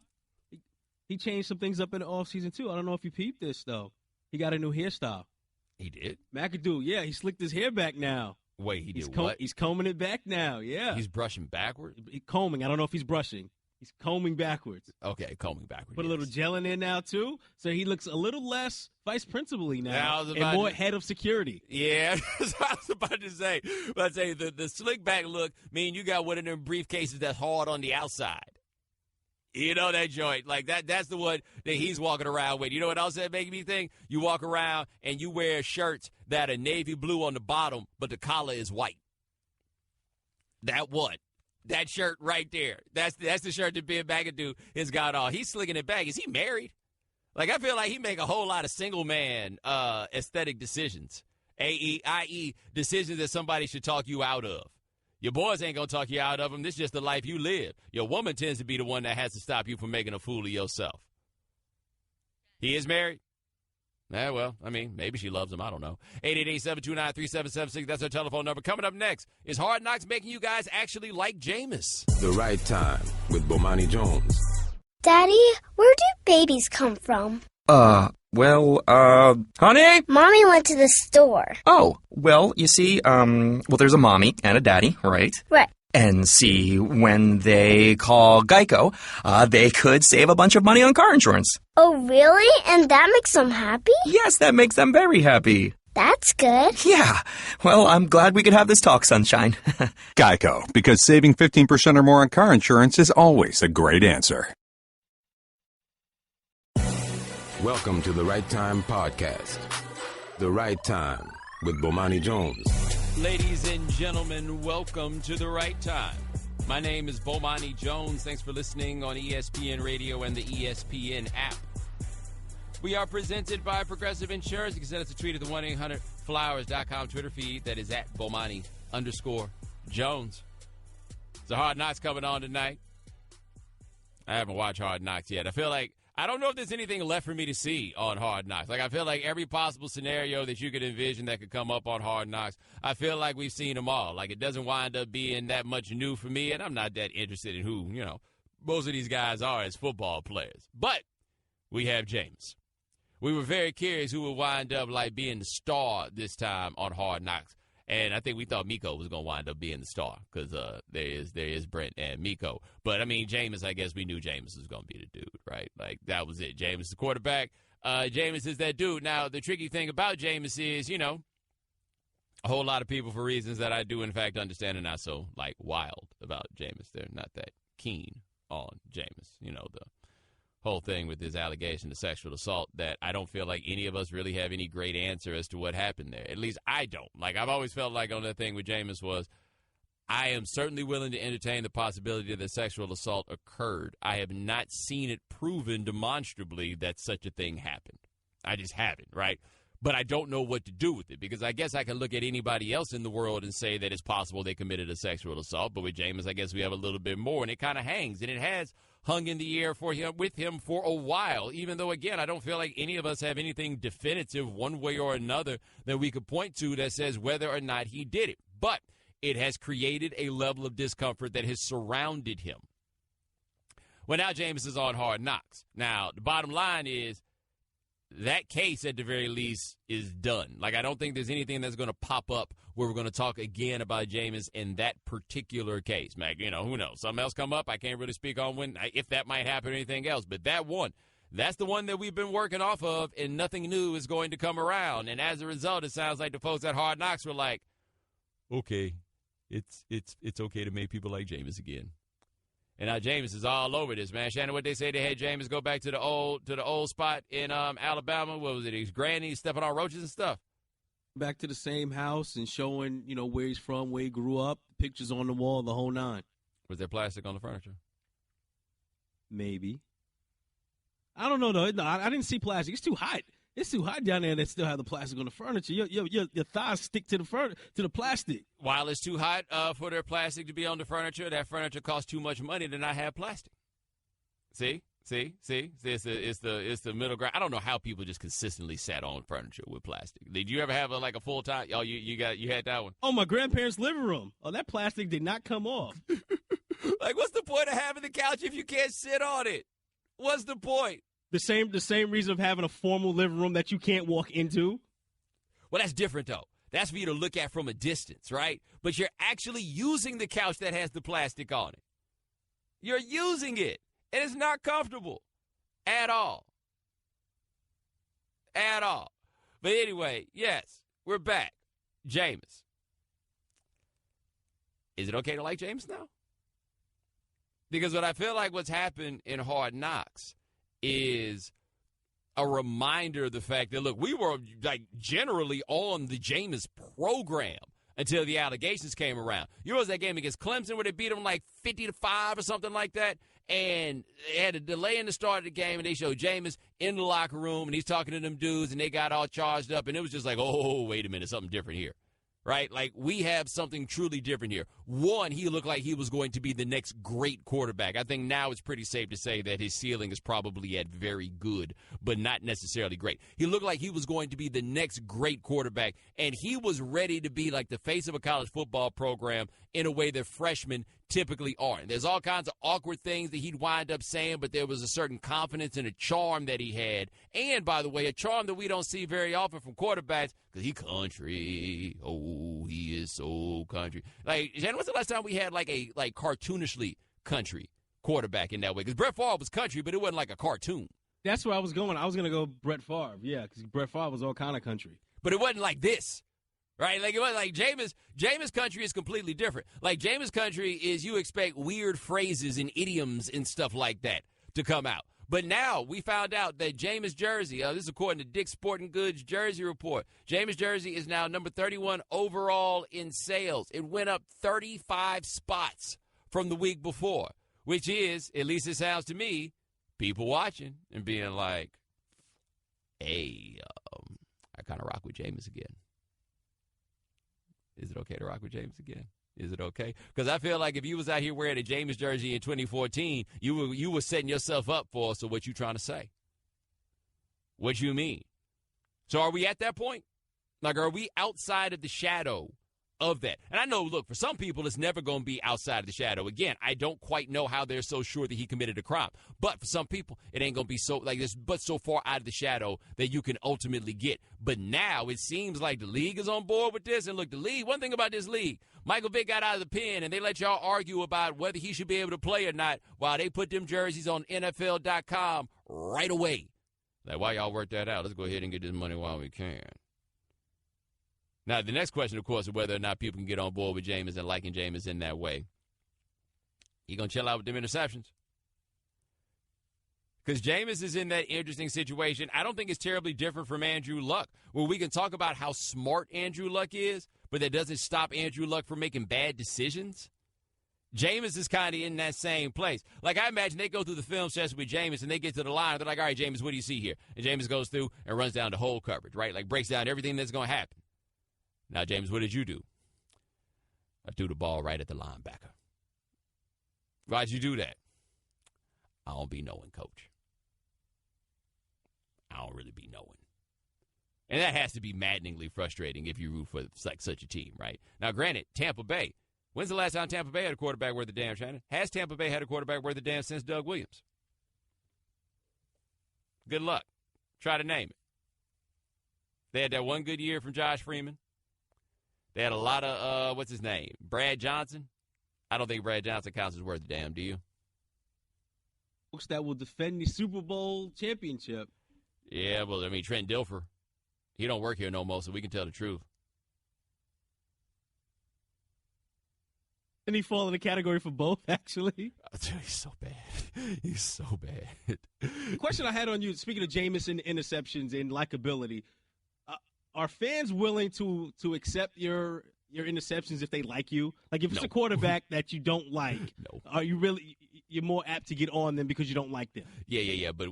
He changed some things up in the offseason, too. I don't know if you peeped this, though. He got a new hairstyle. He did? McAdoo, yeah, he slicked his hair back now. Wait, he did what? He's combing it back now, yeah. He's brushing backwards? Combing. I don't know if he's brushing. He's combing backwards. Okay, combing backwards. Put a little gel in there now, too. So he looks a little less vice principal-y now and more head of security. Yeah, that's what I was about to say. The slick back look mean you got one of them briefcases that's hard on the outside. You know that joint. Like, that's the one that he's walking around with. You know what else that makes me think? You walk around and you wear shirts that are navy blue on the bottom, but the collar is white. That one. That shirt right there. That's the shirt that Ben McAdoo has got on. He's slinging it back. Is he married? Like, I feel like he make a whole lot of single man aesthetic decisions, i.e. decisions that somebody should talk you out of. Your boys ain't going to talk you out of them. This is just the life you live. Your woman tends to be the one that has to stop you from making a fool of yourself. He is married? Yeah, well, I mean, maybe she loves him. I don't know. 888-729-3776. That's our telephone number. Coming up next, is Hard Knocks making you guys actually like Jameis? The Right Time with Bomani Jones. Daddy, where do babies come from? Honey? Mommy went to the store. Oh, well, you see, there's a mommy and a daddy, right? Right. And see, when they call Geico, they could save a bunch of money on car insurance. Oh, really? And that makes them happy? Yes, that makes them very happy. That's good. Yeah. Well, I'm glad we could have this talk, sunshine. Geico, because saving 15% or more on car insurance is always a great answer. Welcome to the Right Time Podcast. The Right Time with Bomani Jones. Ladies and gentlemen, welcome to The Right Time. My name is Bomani Jones. Thanks for listening on ESPN Radio and the ESPN app. We are presented by Progressive Insurance. You can send us a tweet at the 1-800-Flowers.com Twitter feed. That is at Bomani_Jones. So Hard Knocks coming on tonight. I haven't watched Hard Knocks yet. I don't know if there's anything left for me to see on Hard Knocks. Like, I feel like every possible scenario that you could envision that could come up on Hard Knocks, I feel like we've seen them all. Like, it doesn't wind up being that much new for me, and I'm not that interested in who, most of these guys are as football players. But we have Jameis. We were very curious who would wind up, like, being the star this time on Hard Knocks. And I think we thought Miko was going to wind up being the star because there is Brent and Miko. But, I mean, Jameis, I guess we knew Jameis was going to be the dude, right? Like, that was it. Jameis is the quarterback. Jameis is that dude. Now, the tricky thing about Jameis is, a whole lot of people, for reasons that I do, in fact, understand, are not so, like, wild about Jameis. They're not that keen on Jameis. The whole thing with his allegation of sexual assault that I don't feel like any of us really have any great answer as to what happened there. At least I don't. Like, I've always felt like on that thing with Jameis was I am certainly willing to entertain the possibility that sexual assault occurred. I have not seen it proven demonstrably that such a thing happened. I just haven't, right? But I don't know what to do with it because I guess I can look at anybody else in the world and say that it's possible they committed a sexual assault. But with Jameis, I guess we have a little bit more, and it kind of hangs, and it has hung in the air with him for a while, even though, again, I don't feel like any of us have anything definitive one way or another that we could point to that says whether or not he did it. But it has created a level of discomfort that has surrounded him. Well, now Jameis is on Hard Knocks. Now, the bottom line is that case, at the very least, is done. Like, I don't think there's anything that's going to pop up where we're going to talk again about Jameis in that particular case. Mac, who knows? Something else come up. I can't really speak on if that might happen or anything else. But that's the one that we've been working off of, and nothing new is going to come around. And as a result, it sounds like the folks at Hard Knocks were like, okay, it's okay to make people like Jameis again. And now Jameis is all over this, man. Shannon, what they say, they had Jameis go back to the old spot in Alabama. What was it? His granny stepping on roaches and stuff. Back to the same house and showing, where he's from, where he grew up, pictures on the wall, the whole nine. Was there plastic on the furniture? Maybe. I don't know, though. No, I didn't see plastic. It's too hot. It's too hot down there and they still have the plastic on the furniture. Your thighs stick to the plastic. While it's too hot for their plastic to be on the furniture, that furniture costs too much money to not have plastic. See? It's the middle ground. I don't know how people just consistently sat on furniture with plastic. Did you ever have a full time? Oh, you had that one. Oh, my grandparents' living room. Oh, that plastic did not come off. Like, what's the point of having the couch if you can't sit on it? What's the point? The same reason of having a formal living room that you can't walk into. Well, that's different, though. That's for you to look at from a distance, right? But you're actually using the couch that has the plastic on it. You're using it, and it's not comfortable at all. At all. But anyway, yes, we're back. Jameis. Is it okay to like Jameis now? Because what I feel like what's happened in Hard Knocks is a reminder of the fact that, look, we were like generally on the Jameis program until the allegations came around. You know, that game against Clemson where they beat them like 50-5 or something like that, and they had a delay in the start of the game, and they showed Jameis in the locker room, and he's talking to them dudes, and they got all charged up, and it was just like, oh, wait a minute, something different here. Right? Like, we have something truly different here. One, he looked like he was going to be the next great quarterback. I think now it's pretty safe to say that his ceiling is probably at very good, but not necessarily great. He looked like he was going to be the next great quarterback, and he was ready to be like the face of a college football program in a way that freshmen typically aren't. There's all kinds of awkward things that he'd wind up saying, but there was a certain confidence and a charm that he had. And, by the way, a charm that we don't see very often from quarterbacks because he country. Oh, he is so country. Like, Jen, when's the last time we had like a cartoonishly country quarterback in that way? Because Brett Favre was country, but it wasn't like a cartoon. That's where I was going. I was going to go Brett Favre, yeah, because Brett Favre was all kind of country. But it wasn't like this. Right? Like, it was like Jameis country is completely different. Like, Jameis country is you expect weird phrases and idioms and stuff like that to come out. But now we found out that Jameis jersey, this is according to Dick's Sporting Goods Jersey Report, Jameis jersey is now number 31 overall in sales. It went up 35 spots from the week before, which is, at least it sounds to me, people watching and being like, hey, I kind of rock with Jameis again. Is it okay to rock with Jameis again? Is it okay? Because I feel like if you was out here wearing a Jameis jersey in 2014, you were setting yourself up for, so what you trying to say? What you mean? So are we at that point? Like, are we outside of the shadow of that? And I know, look, for some people, it's never going to be outside of the shadow. Again, I don't quite know how they're so sure that he committed a crime. But for some people, it ain't going to be so like this, but so far out of the shadow that you can ultimately get. But now it seems like the league is on board with this. And look, the league, one thing about this league, Michael Vick got out of the pen and they let y'all argue about whether he should be able to play or not while they put them jerseys on NFL.com right away. Like, why y'all work that out? Let's go ahead and get this money while we can. Now, the next question, of course, is whether or not people can get on board with Jameis and liking Jameis in that way. You going to chill out with them interceptions? Because Jameis is in that interesting situation. I don't think it's terribly different from Andrew Luck, where we can talk about how smart Andrew Luck is, but that doesn't stop Andrew Luck from making bad decisions. Jameis is kind of in that same place. Like, I imagine they go through the film session with Jameis, and they get to the line, and they're like, all right, Jameis, what do you see here? And Jameis goes through and runs down the whole coverage, right? Like, breaks down everything that's going to happen. Now, James, what did you do? I threw the ball right at the linebacker. Why'd you do that? I don't be knowing, coach. I don't really be knowing. And that has to be maddeningly frustrating if you root for like such a team, right? Now, granted, Tampa Bay. When's the last time Tampa Bay had a quarterback worth a damn, Shannon? Has Tampa Bay had a quarterback worth a damn since Doug Williams? Good luck. Try to name it. They had that one good year from Josh Freeman. They had a lot of, what's his name? Brad Johnson? I don't think Brad Johnson counts as worth a damn, do you? Folks that will defend the Super Bowl championship. Yeah, well, I mean, Trent Dilfer, he don't work here no more, so we can tell the truth. Didn't he fall in the category for both, actually? He's so bad. He's so bad. The question I had on you, speaking of Jameis and interceptions and likability, are fans willing to accept your interceptions if they like you? Like, if it's a quarterback that you don't like, are you really you're more apt to get on them because you don't like them? Yeah. But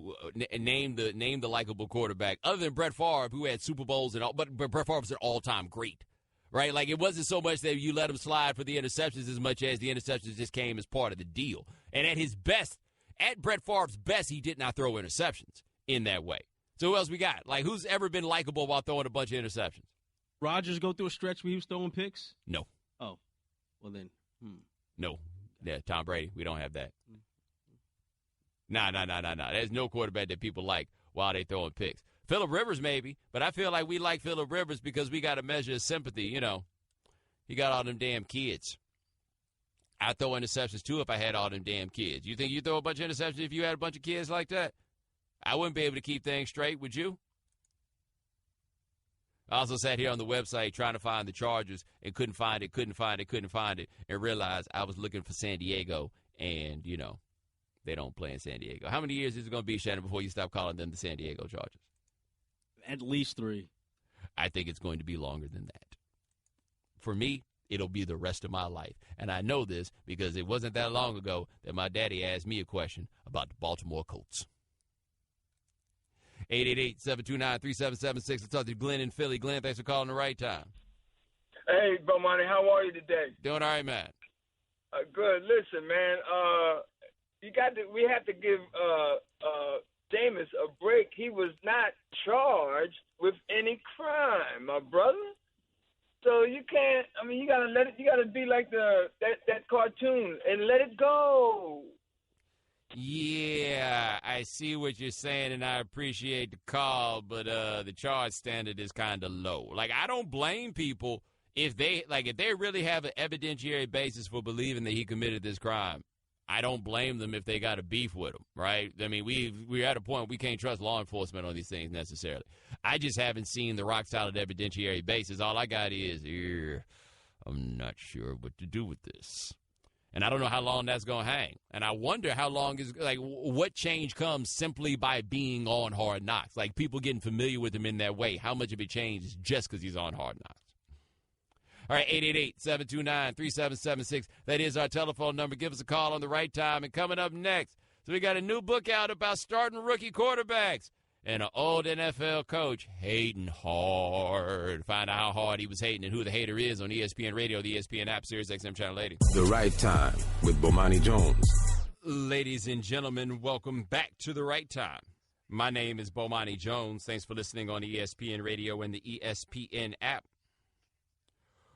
name the likable quarterback other than Brett Favre, who had Super Bowls and all. But Brett Favre was an all-time great, right? Like, it wasn't so much that you let him slide for the interceptions as much as the interceptions just came as part of the deal. And at his best, at Brett Favre's best, he did not throw interceptions in that way. So who else we got? Like, who's ever been likable while throwing a bunch of interceptions? Rodgers go through a stretch where he was throwing picks? No. Oh. Well, then. No. Yeah, Tom Brady. We don't have that. Nah. There's no quarterback that people like while they throwing picks. Phillip Rivers, maybe. But I feel like we like Phillip Rivers because we got a measure of sympathy. You know, he got all them damn kids. I'd throw interceptions, too, if I had all them damn kids. You think you'd throw a bunch of interceptions if you had a bunch of kids like that? I wouldn't be able to keep things straight, would you? I also sat here on the website trying to find the Chargers and couldn't find it, and realized I was looking for San Diego and, they don't play in San Diego. How many years is it going to be, Shannon, before you stop calling them the San Diego Chargers? At least 3. I think it's going to be longer than that. For me, it'll be the rest of my life. And I know this because it wasn't that long ago that my daddy asked me a question about the Baltimore Colts. 888-729-3776. Let's talk to Glenn in Philly. Glenn, thanks for calling the right time. Hey, Bomani, how are you today? Doing all right, man. Good. Listen, man, we have to give Jameis a break. He was not charged with any crime, my brother. So you can't. I mean, you gotta let it. You gotta be like that cartoon and let it go. Yeah, I see what you're saying, and I appreciate the call, but the charge standard is kind of low. Like, I don't blame people if they really have an evidentiary basis for believing that he committed this crime. I don't blame them if they got a beef with him, right? I mean, we're at a point we can't trust law enforcement on these things necessarily. I just haven't seen the rock-solid evidentiary basis. All I got is, I'm not sure what to do with this. And I don't know how long that's going to hang. And I wonder how long what change comes simply by being on Hard Knocks. Like, people getting familiar with him in that way. How much of it changes just because he's on Hard Knocks? All right, 888-729-3776. That is our telephone number. Give us a call on the right time. And coming up next, so we got a new book out about starting rookie quarterbacks and an old NFL coach hating hard. Find out how hard he was hating and who the hater is on ESPN Radio, the ESPN app, Sirius XM Channel 80. The Right Time with Bomani Jones. Ladies and gentlemen, welcome back to The Right Time. My name is Bomani Jones. Thanks for listening on ESPN Radio and the ESPN app.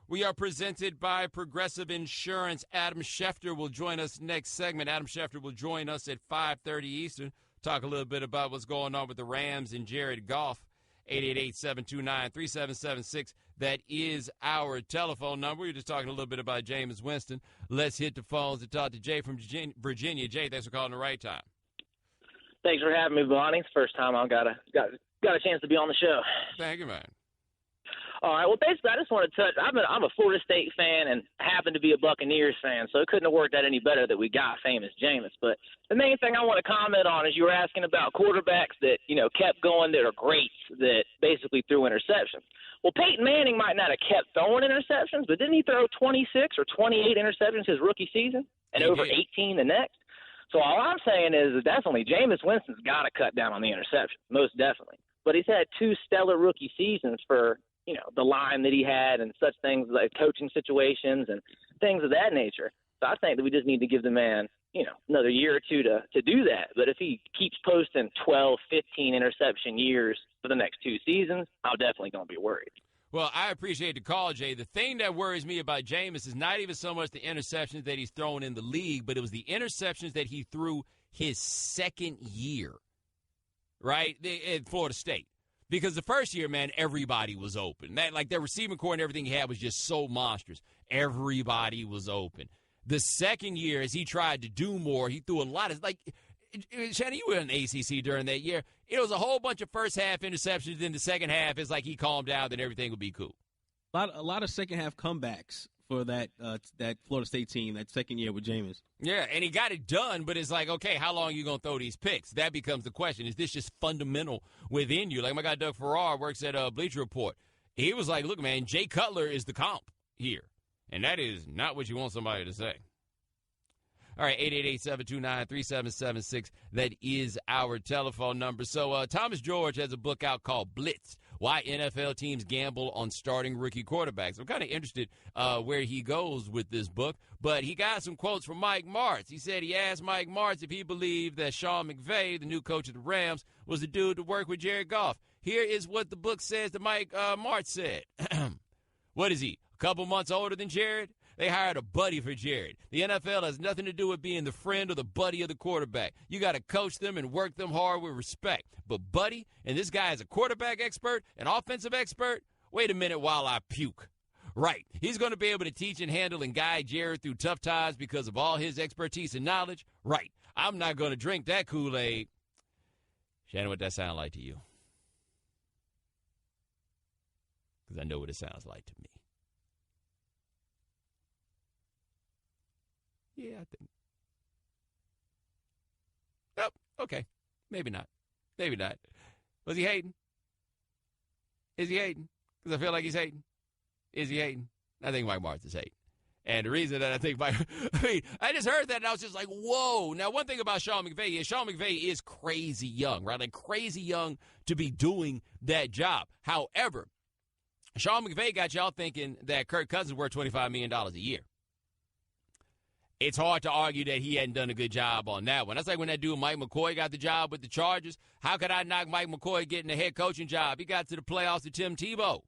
We are presented by Progressive Insurance. Adam Schefter will join us next segment. Adam Schefter will join us at 5:30 Eastern. Talk a little bit about what's going on with the Rams and Jared Goff. 888-729-3776. That is our telephone number. We're just talking a little bit about Jameis Winston. Let's hit the phones to talk to Jay from Virginia. Jay, thanks for calling the right time. Thanks for having me, Bonnie. It's the first time I've got a chance to be on the show. Thank you, man. All right. Well, basically, I just want to touch. I'm a Florida State fan and happen to be a Buccaneers fan, so it couldn't have worked out any better that we got famous Jameis. But the main thing I want to comment on is you were asking about quarterbacks that kept going that are greats that basically threw interceptions. Well, Peyton Manning might not have kept throwing interceptions, but didn't he throw 26 or 28 interceptions his rookie season and over 18 the next? So all I'm saying is that definitely Jameis Winston's got to cut down on the interceptions, most definitely. But he's had 2 stellar rookie seasons for the line that he had and such things like coaching situations and things of that nature. So I think that we just need to give the man, another year or two to do that. But if he keeps posting 12, 15 interception years for the next 2 seasons, I'm definitely going to be worried. Well, I appreciate the call, Jay. The thing that worries me about Jameis is not even so much the interceptions that he's thrown in the league, but it was the interceptions that he threw his second year, right, at Florida State. Because the first year, man, everybody was open. Their receiving core and everything he had was just so monstrous. Everybody was open. The second year, as he tried to do more, he threw a lot of Shannon, you were in the ACC during that year. It was a whole bunch of first half interceptions. Then the second half, it's like he calmed down, then everything would be cool. A lot of second half comebacks for that Florida State team that second year with Jameis. Yeah, and he got it done, but it's like, okay, how long are you going to throw these picks? That becomes the question. Is this just fundamental within you? Like my guy Doug Farrar works at Bleacher Report. He was like, look, man, Jay Cutler is the comp here. And that is not what you want somebody to say. All right, 888-729-3776. That is our telephone number. So Thomas George has a book out called Blitz, Why NFL Teams Gamble on Starting Rookie Quarterbacks. I'm kind of interested where he goes with this book, but he got some quotes from Mike Martz. He said he asked Mike Martz if he believed that Sean McVay, the new coach of the Rams, was the dude to work with Jared Goff. Here is what the book says that Mike Martz said. What is he, a couple months older than Jared? They hired a buddy for Jared. The NFL has nothing to do with being the friend or the buddy of the quarterback. You got to coach them and work them hard with respect. But buddy, and this guy is a quarterback expert, an offensive expert, wait a minute while I puke. Right. He's going to be able to teach and handle and guide Jared through tough times because of all his expertise and knowledge. Right. I'm not going to drink that Kool-Aid. Shannon, what that sound like to you? Because I know what it sounds like to me. Yeah, Okay, maybe not. Maybe not. Was he hating? Is he hating? Because I feel like he's hating. Is he hating? I think Mike Martz is hating. And the reason that I think I just heard that and I was just like, whoa. Now, one thing about Sean McVay is crazy young, right? Like crazy young to be doing that job. However, Sean McVay got y'all thinking that Kirk Cousins worth $25 million a year. It's hard to argue that he hadn't done a good job on that one. That's like when that dude Mike McCoy got the job with the Chargers. How could I knock Mike McCoy getting a head coaching job? He got to the playoffs with Tim Tebow.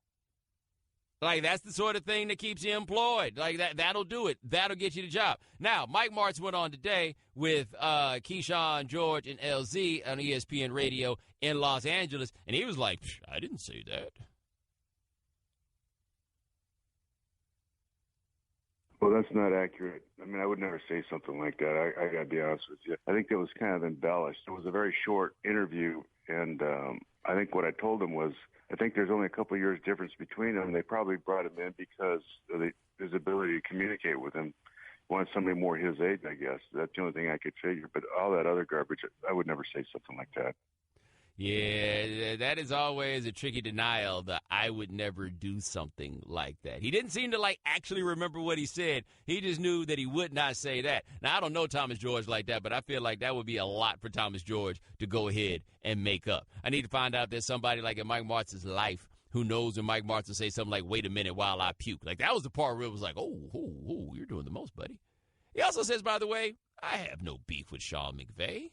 Like, that's the sort of thing that keeps you employed. Like, that'll do it. That'll get you the job. Now, Mike Martz went on today with Keyshawn, George, and LZ on ESPN Radio in Los Angeles, and he was like, I didn't say that. Well, that's not accurate. I mean, I would never say something like that. I got to be honest with you. I think that was kind of embellished. It was a very short interview, and I think what I told him was, I think there's only a couple of years difference between them. They probably brought him in because of his ability to communicate with him. Wanted somebody more his age, I guess. That's the only thing I could figure. But all that other garbage, I would never say something like that. Yeah, that is always a tricky denial, that I would never do something like that. He didn't seem to, actually remember what he said. He just knew that he would not say that. Now, I don't know Thomas George like that, but I feel like that would be a lot for Thomas George to go ahead and make up. I need to find out if there's somebody like in Mike Martz's life who knows when Mike Martz will say something like, wait a minute while I puke. Like, that was the part where it was like, oh, you're doing the most, buddy. He also says, by the way, I have no beef with Sean McVay.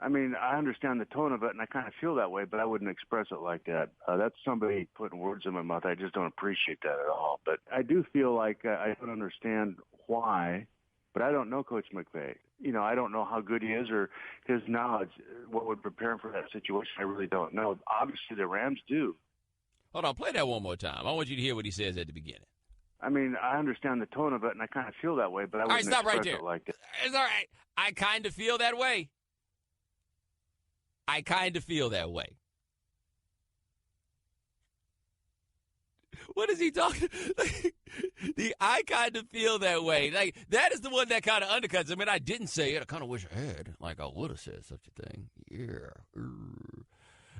I mean, I understand the tone of it, and I kind of feel that way, but I wouldn't express it like that. That's somebody putting words in my mouth. I just don't appreciate that at all. But I do feel like I don't understand why, but I don't know Coach McVay. You know, I don't know how good he is or his knowledge, what would prepare him for that situation. I really don't know. Obviously, the Rams do. Hold on, play that one more time. I want you to hear what he says at the beginning. I mean, I understand the tone of it, and I kind of feel that way, but I wouldn't express it like that. It's all right. I kind of feel that way. I kind of feel that way. What is he talking? I kind of feel that way. Like, that is the one that kind of undercuts. I mean, I didn't say it. I kind of wish I had. Like, I would have said such a thing. Yeah.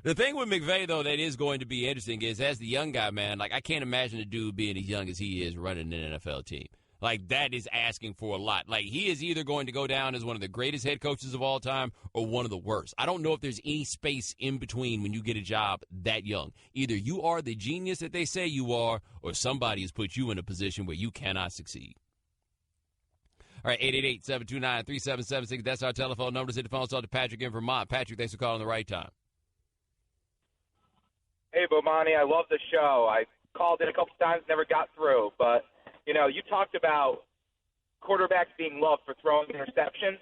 The thing with McVay, though, that is going to be interesting is, as the young guy, man, I can't imagine a dude being as young as he is running an NFL team. Like, that is asking for a lot. Like, he is either going to go down as one of the greatest head coaches of all time or one of the worst. I don't know if there's any space in between when you get a job that young. Either you are the genius that they say you are, or somebody has put you in a position where you cannot succeed. All right, 888-729-3776. That's our telephone number. Hit the phone. Talk to Patrick in Vermont. Patrick, thanks for calling the right time. Hey, Bomani, I love the show. I called in a couple times, never got through, but you know, you talked about quarterbacks being loved for throwing interceptions.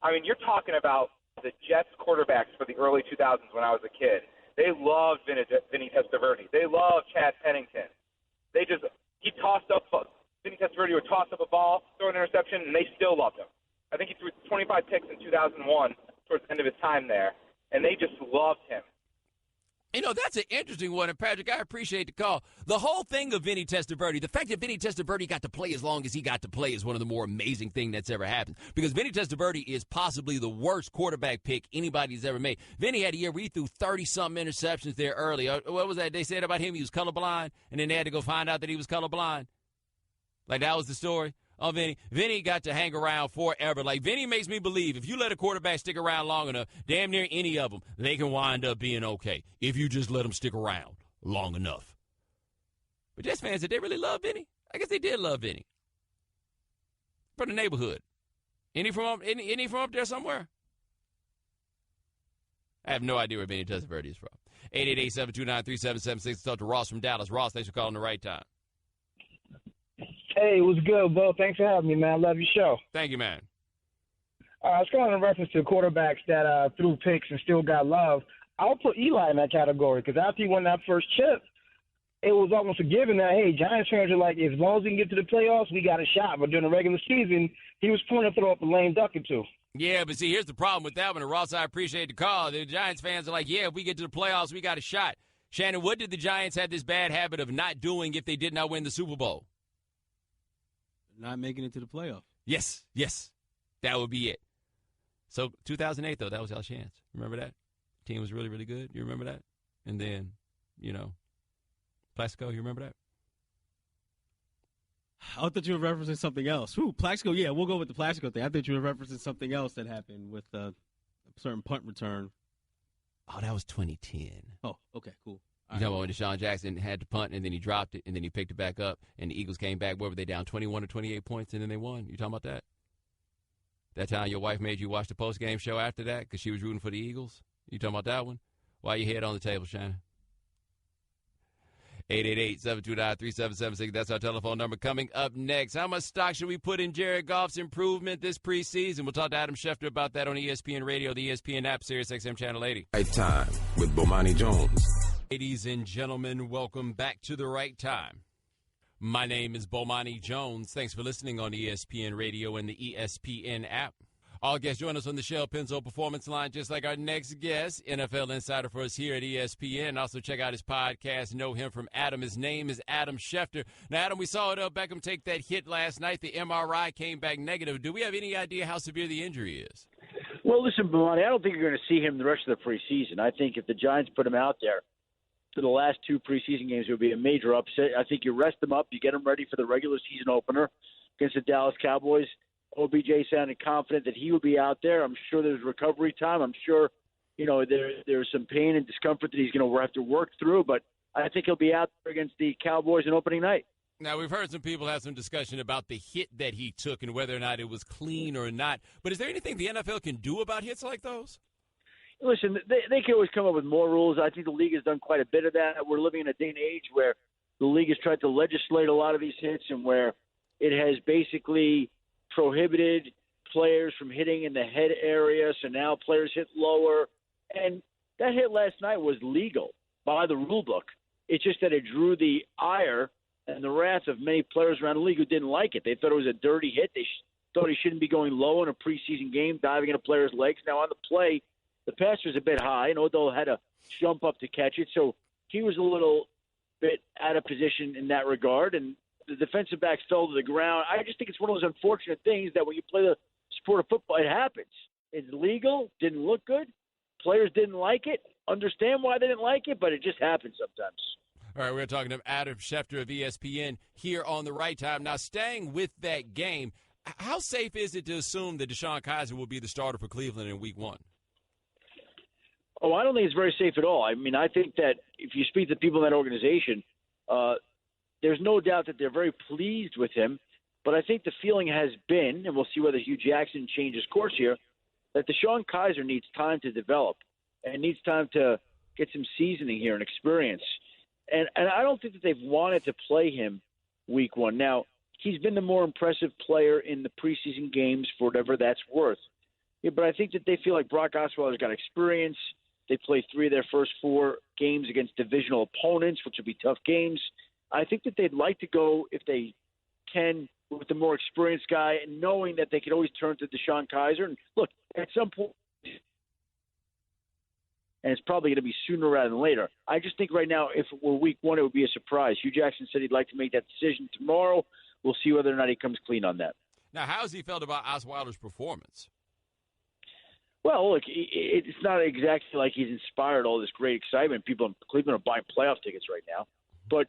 I mean, you're talking about the Jets quarterbacks for the early 2000s when I was a kid. They loved Vinny Testaverde. They loved Chad Pennington. Vinny Testaverde would toss up a ball, throw an interception, and they still loved him. I think he threw 25 picks in 2001 towards the end of his time there, and they just loved him. You know, that's an interesting one, and Patrick, I appreciate the call. The whole thing of Vinny Testaverde, the fact that Vinny Testaverde got to play as long as he got to play is one of the more amazing things that's ever happened. Because Vinny Testaverde is possibly the worst quarterback pick anybody's ever made. Vinny had a year where he threw 30-something interceptions there early. What was that they said about him? He was colorblind, and then they had to go find out that he was colorblind. Like, that was the story. Oh, Vinny. Vinny got to hang around forever. Like, Vinny makes me believe if you let a quarterback stick around long enough, damn near any of them, they can wind up being okay if you just let them stick around long enough. But Jets fans, did they really love Vinny? I guess they did love Vinny. From the neighborhood. Any from up there somewhere? I have no idea where Vinny Testaverde is from. 888-729-3776. Talk to Ross from Dallas. Ross, thanks for calling the right time. Hey, what's good, Bo? Thanks for having me, man. I love your show. Thank you, man. I was calling in reference to quarterbacks that threw picks and still got love. I'll put Eli in that category because after he won that first chip, it was almost a given that, hey, Giants fans are like, as long as we can get to the playoffs, we got a shot. But during the regular season, he was pointing to throw up a lame duck or two. Yeah, but see, here's the problem with that one. And Ross, I appreciate the call. The Giants fans are like, yeah, if we get to the playoffs, we got a shot. Shannon, what did the Giants have this bad habit of not doing if they did not win the Super Bowl? Not making it to the playoffs. Yes. That would be it. So 2008, though, that was our chance. Remember that? Team was really, really good. You remember that? And then, Plaxico, you remember that? I thought you were referencing something else. Ooh, Plaxico, yeah, we'll go with the Plaxico thing. I thought you were referencing something else that happened with a certain punt return. Oh, that was 2010. Oh, okay, cool. You talking about when Deshaun Jackson had to punt, and then he dropped it, and then he picked it back up, and the Eagles came back. What were they down, 21 or 28 points, and then they won? You talking about that? That time your wife made you watch the post-game show after that because she was rooting for the Eagles? You talking about that one? Why your head on the table, Shannon? 888-729-3776. That's our telephone number. Coming up next, how much stock should we put in Jared Goff's improvement this preseason? We'll talk to Adam Schefter about that on ESPN Radio, the ESPN app, Sirius XM Channel 80. Right time with Bomani Jones. Ladies and gentlemen, welcome back to The Right Time. My name is Bomani Jones. Thanks for listening on ESPN Radio and the ESPN app. All guests join us on the Shell Pennzoil Performance Line, just like our next guest, NFL insider for us here at ESPN. Also, check out his podcast, Know Him from Adam. His name is Adam Schefter. Now, Adam, we saw Odell Beckham take that hit last night. The MRI came back negative. Do we have any idea how severe the injury is? Well, listen, Bomani, I don't think you're going to see him the rest of the preseason. I think if the Giants put him out there for the last two preseason games, it would be a major upset. I think you rest him up, you get him ready for the regular season opener against the Dallas Cowboys. OBJ sounded confident that he would be out there. I'm sure there's recovery time. I'm sure, there's some pain and discomfort that he's going to have to work through, but I think he'll be out there against the Cowboys on opening night. Now, we've heard some people have some discussion about the hit that he took and whether or not it was clean or not. But is there anything the NFL can do about hits like those? Listen, they can always come up with more rules. I think the league has done quite a bit of that. We're living in a day and age where the league has tried to legislate a lot of these hits and where it has basically prohibited players from hitting in the head area, so now players hit lower. And that hit last night was legal by the rule book. It's just that it drew the ire and the wrath of many players around the league who didn't like it. They thought it was a dirty hit. They thought he shouldn't be going low in a preseason game, diving into players' legs. Now, on the play, the pass was a bit high, and Odell had to jump up to catch it, so he was a little bit out of position in that regard, and the defensive backs fell to the ground. I just think it's one of those unfortunate things that when you play the sport of football, it happens. It's legal, didn't look good, players didn't like it, understand why they didn't like it, but it just happens sometimes. All right, we're talking to Adam Schefter of ESPN here on The Right Time. Now, staying with that game, how safe is it to assume that Deshaun Kaiser will be the starter for Cleveland in Week 1? Oh, I don't think it's very safe at all. I mean, I think that if you speak to people in that organization, there's no doubt that they're very pleased with him. But I think the feeling has been, and we'll see whether Hugh Jackson changes course here, that Deshaun Kaiser needs time to develop and needs time to get some seasoning here and experience. And I don't think that they've wanted to play him Week 1. Now, he's been the more impressive player in the preseason games for whatever that's worth. Yeah, but I think that they feel like Brock Osweiler's got experience. They play 3 of their first 4 games against divisional opponents, which will be tough games. I think that they'd like to go, if they can, with the more experienced guy, and knowing that they could always turn to Deshaun Kaiser. And look, at some point, and it's probably going to be sooner rather than later. I just think right now, if it were Week 1, it would be a surprise. Hugh Jackson said he'd like to make that decision tomorrow. We'll see whether or not he comes clean on that. Now, how has he felt about Osweiler's performance? Well, look, it's not exactly like he's inspired all this great excitement. People in Cleveland are buying playoff tickets right now. But,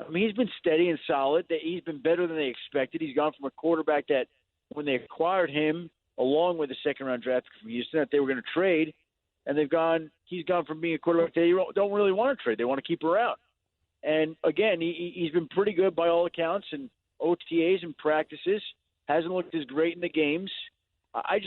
I mean, he's been steady and solid. He's been better than they expected. He's gone from a quarterback that, when they acquired him, along with the second-round draft from Houston, that they were going to trade, and he's gone from being a quarterback that they don't really want to trade. They want to keep around. And, again, he's been pretty good by all accounts, and OTAs and practices. Hasn't looked as great in the games. I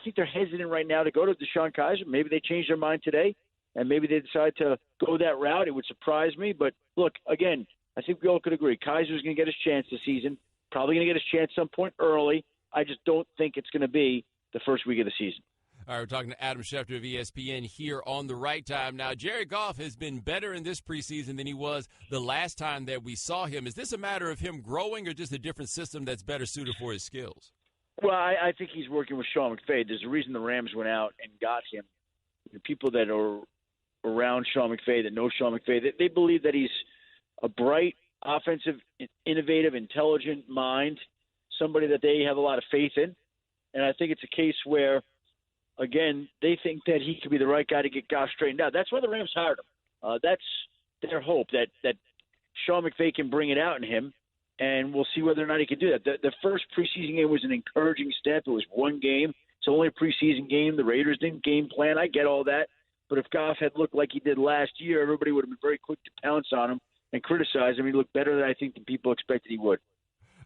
think they're hesitant right now to go to Deshaun Kaiser. Maybe they change their mind today, and maybe they decide to go that route. It would surprise me. But, look, again, I think we all could agree. Kaiser's going to get his chance this season, probably going to get his chance some point early. I just don't think it's going to be the first week of the season. All right, we're talking to Adam Schefter of ESPN here on The Right Time. Now, Jared Goff has been better in this preseason than he was the last time that we saw him. Is this a matter of him growing or just a different system that's better suited for his skills? Well, I think he's working with Sean McVay. There's a reason the Rams went out and got him. The people that are around Sean McVay, that know Sean McVay, they believe that he's a bright, offensive, innovative, intelligent mind, somebody that they have a lot of faith in. And I think it's a case where again, they think that he could be the right guy to get Goff straightened out. That's why the Rams hired him. That's their hope, that Sean McVay can bring it out in him, and we'll see whether or not he can do that. The first preseason game was an encouraging step. It was one game. It's only a preseason game. The Raiders didn't game plan. I get all that. But if Goff had looked like he did last year, everybody would have been very quick to pounce on him and criticize him. He looked better than I think the people expected he would.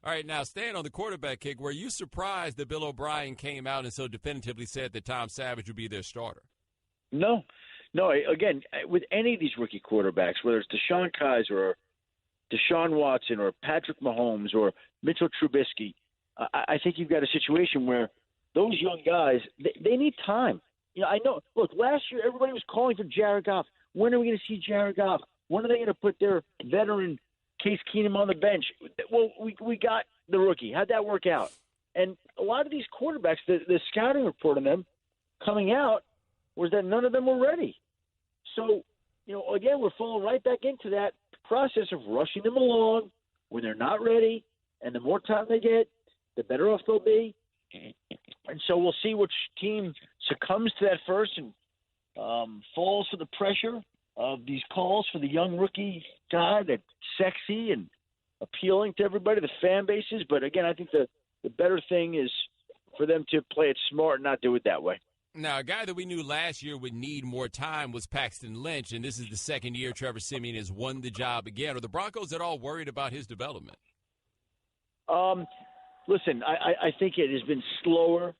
All right, now staying on the quarterback kick, were you surprised that Bill O'Brien came out and so definitively said that Tom Savage would be their starter? No. Again, with any of these rookie quarterbacks, whether it's Deshaun Kaiser or Deshaun Watson or Patrick Mahomes or Mitchell Trubisky, I think you've got a situation where those young guys, they need time. I know. Look, last year everybody was calling for Jared Goff. When are we going to see Jared Goff? When are they going to put their veteran Case Keenum on the bench? Well, we got the rookie. How'd that work out? And a lot of these quarterbacks, the scouting report on them coming out was that none of them were ready. So, again, we're falling right back into that process of rushing them along when they're not ready, and the more time they get, the better off they'll be. And so we'll see which team succumbs to that first and falls to the pressure of these calls for the young rookie guy that's sexy and appealing to everybody, the fan bases. But, again, I think the better thing is for them to play it smart and not do it that way. Now, a guy that we knew last year would need more time was Paxton Lynch, and this is the second year Trevor Siemian has won the job again. Are the Broncos at all worried about his development? Listen, I think it has been slower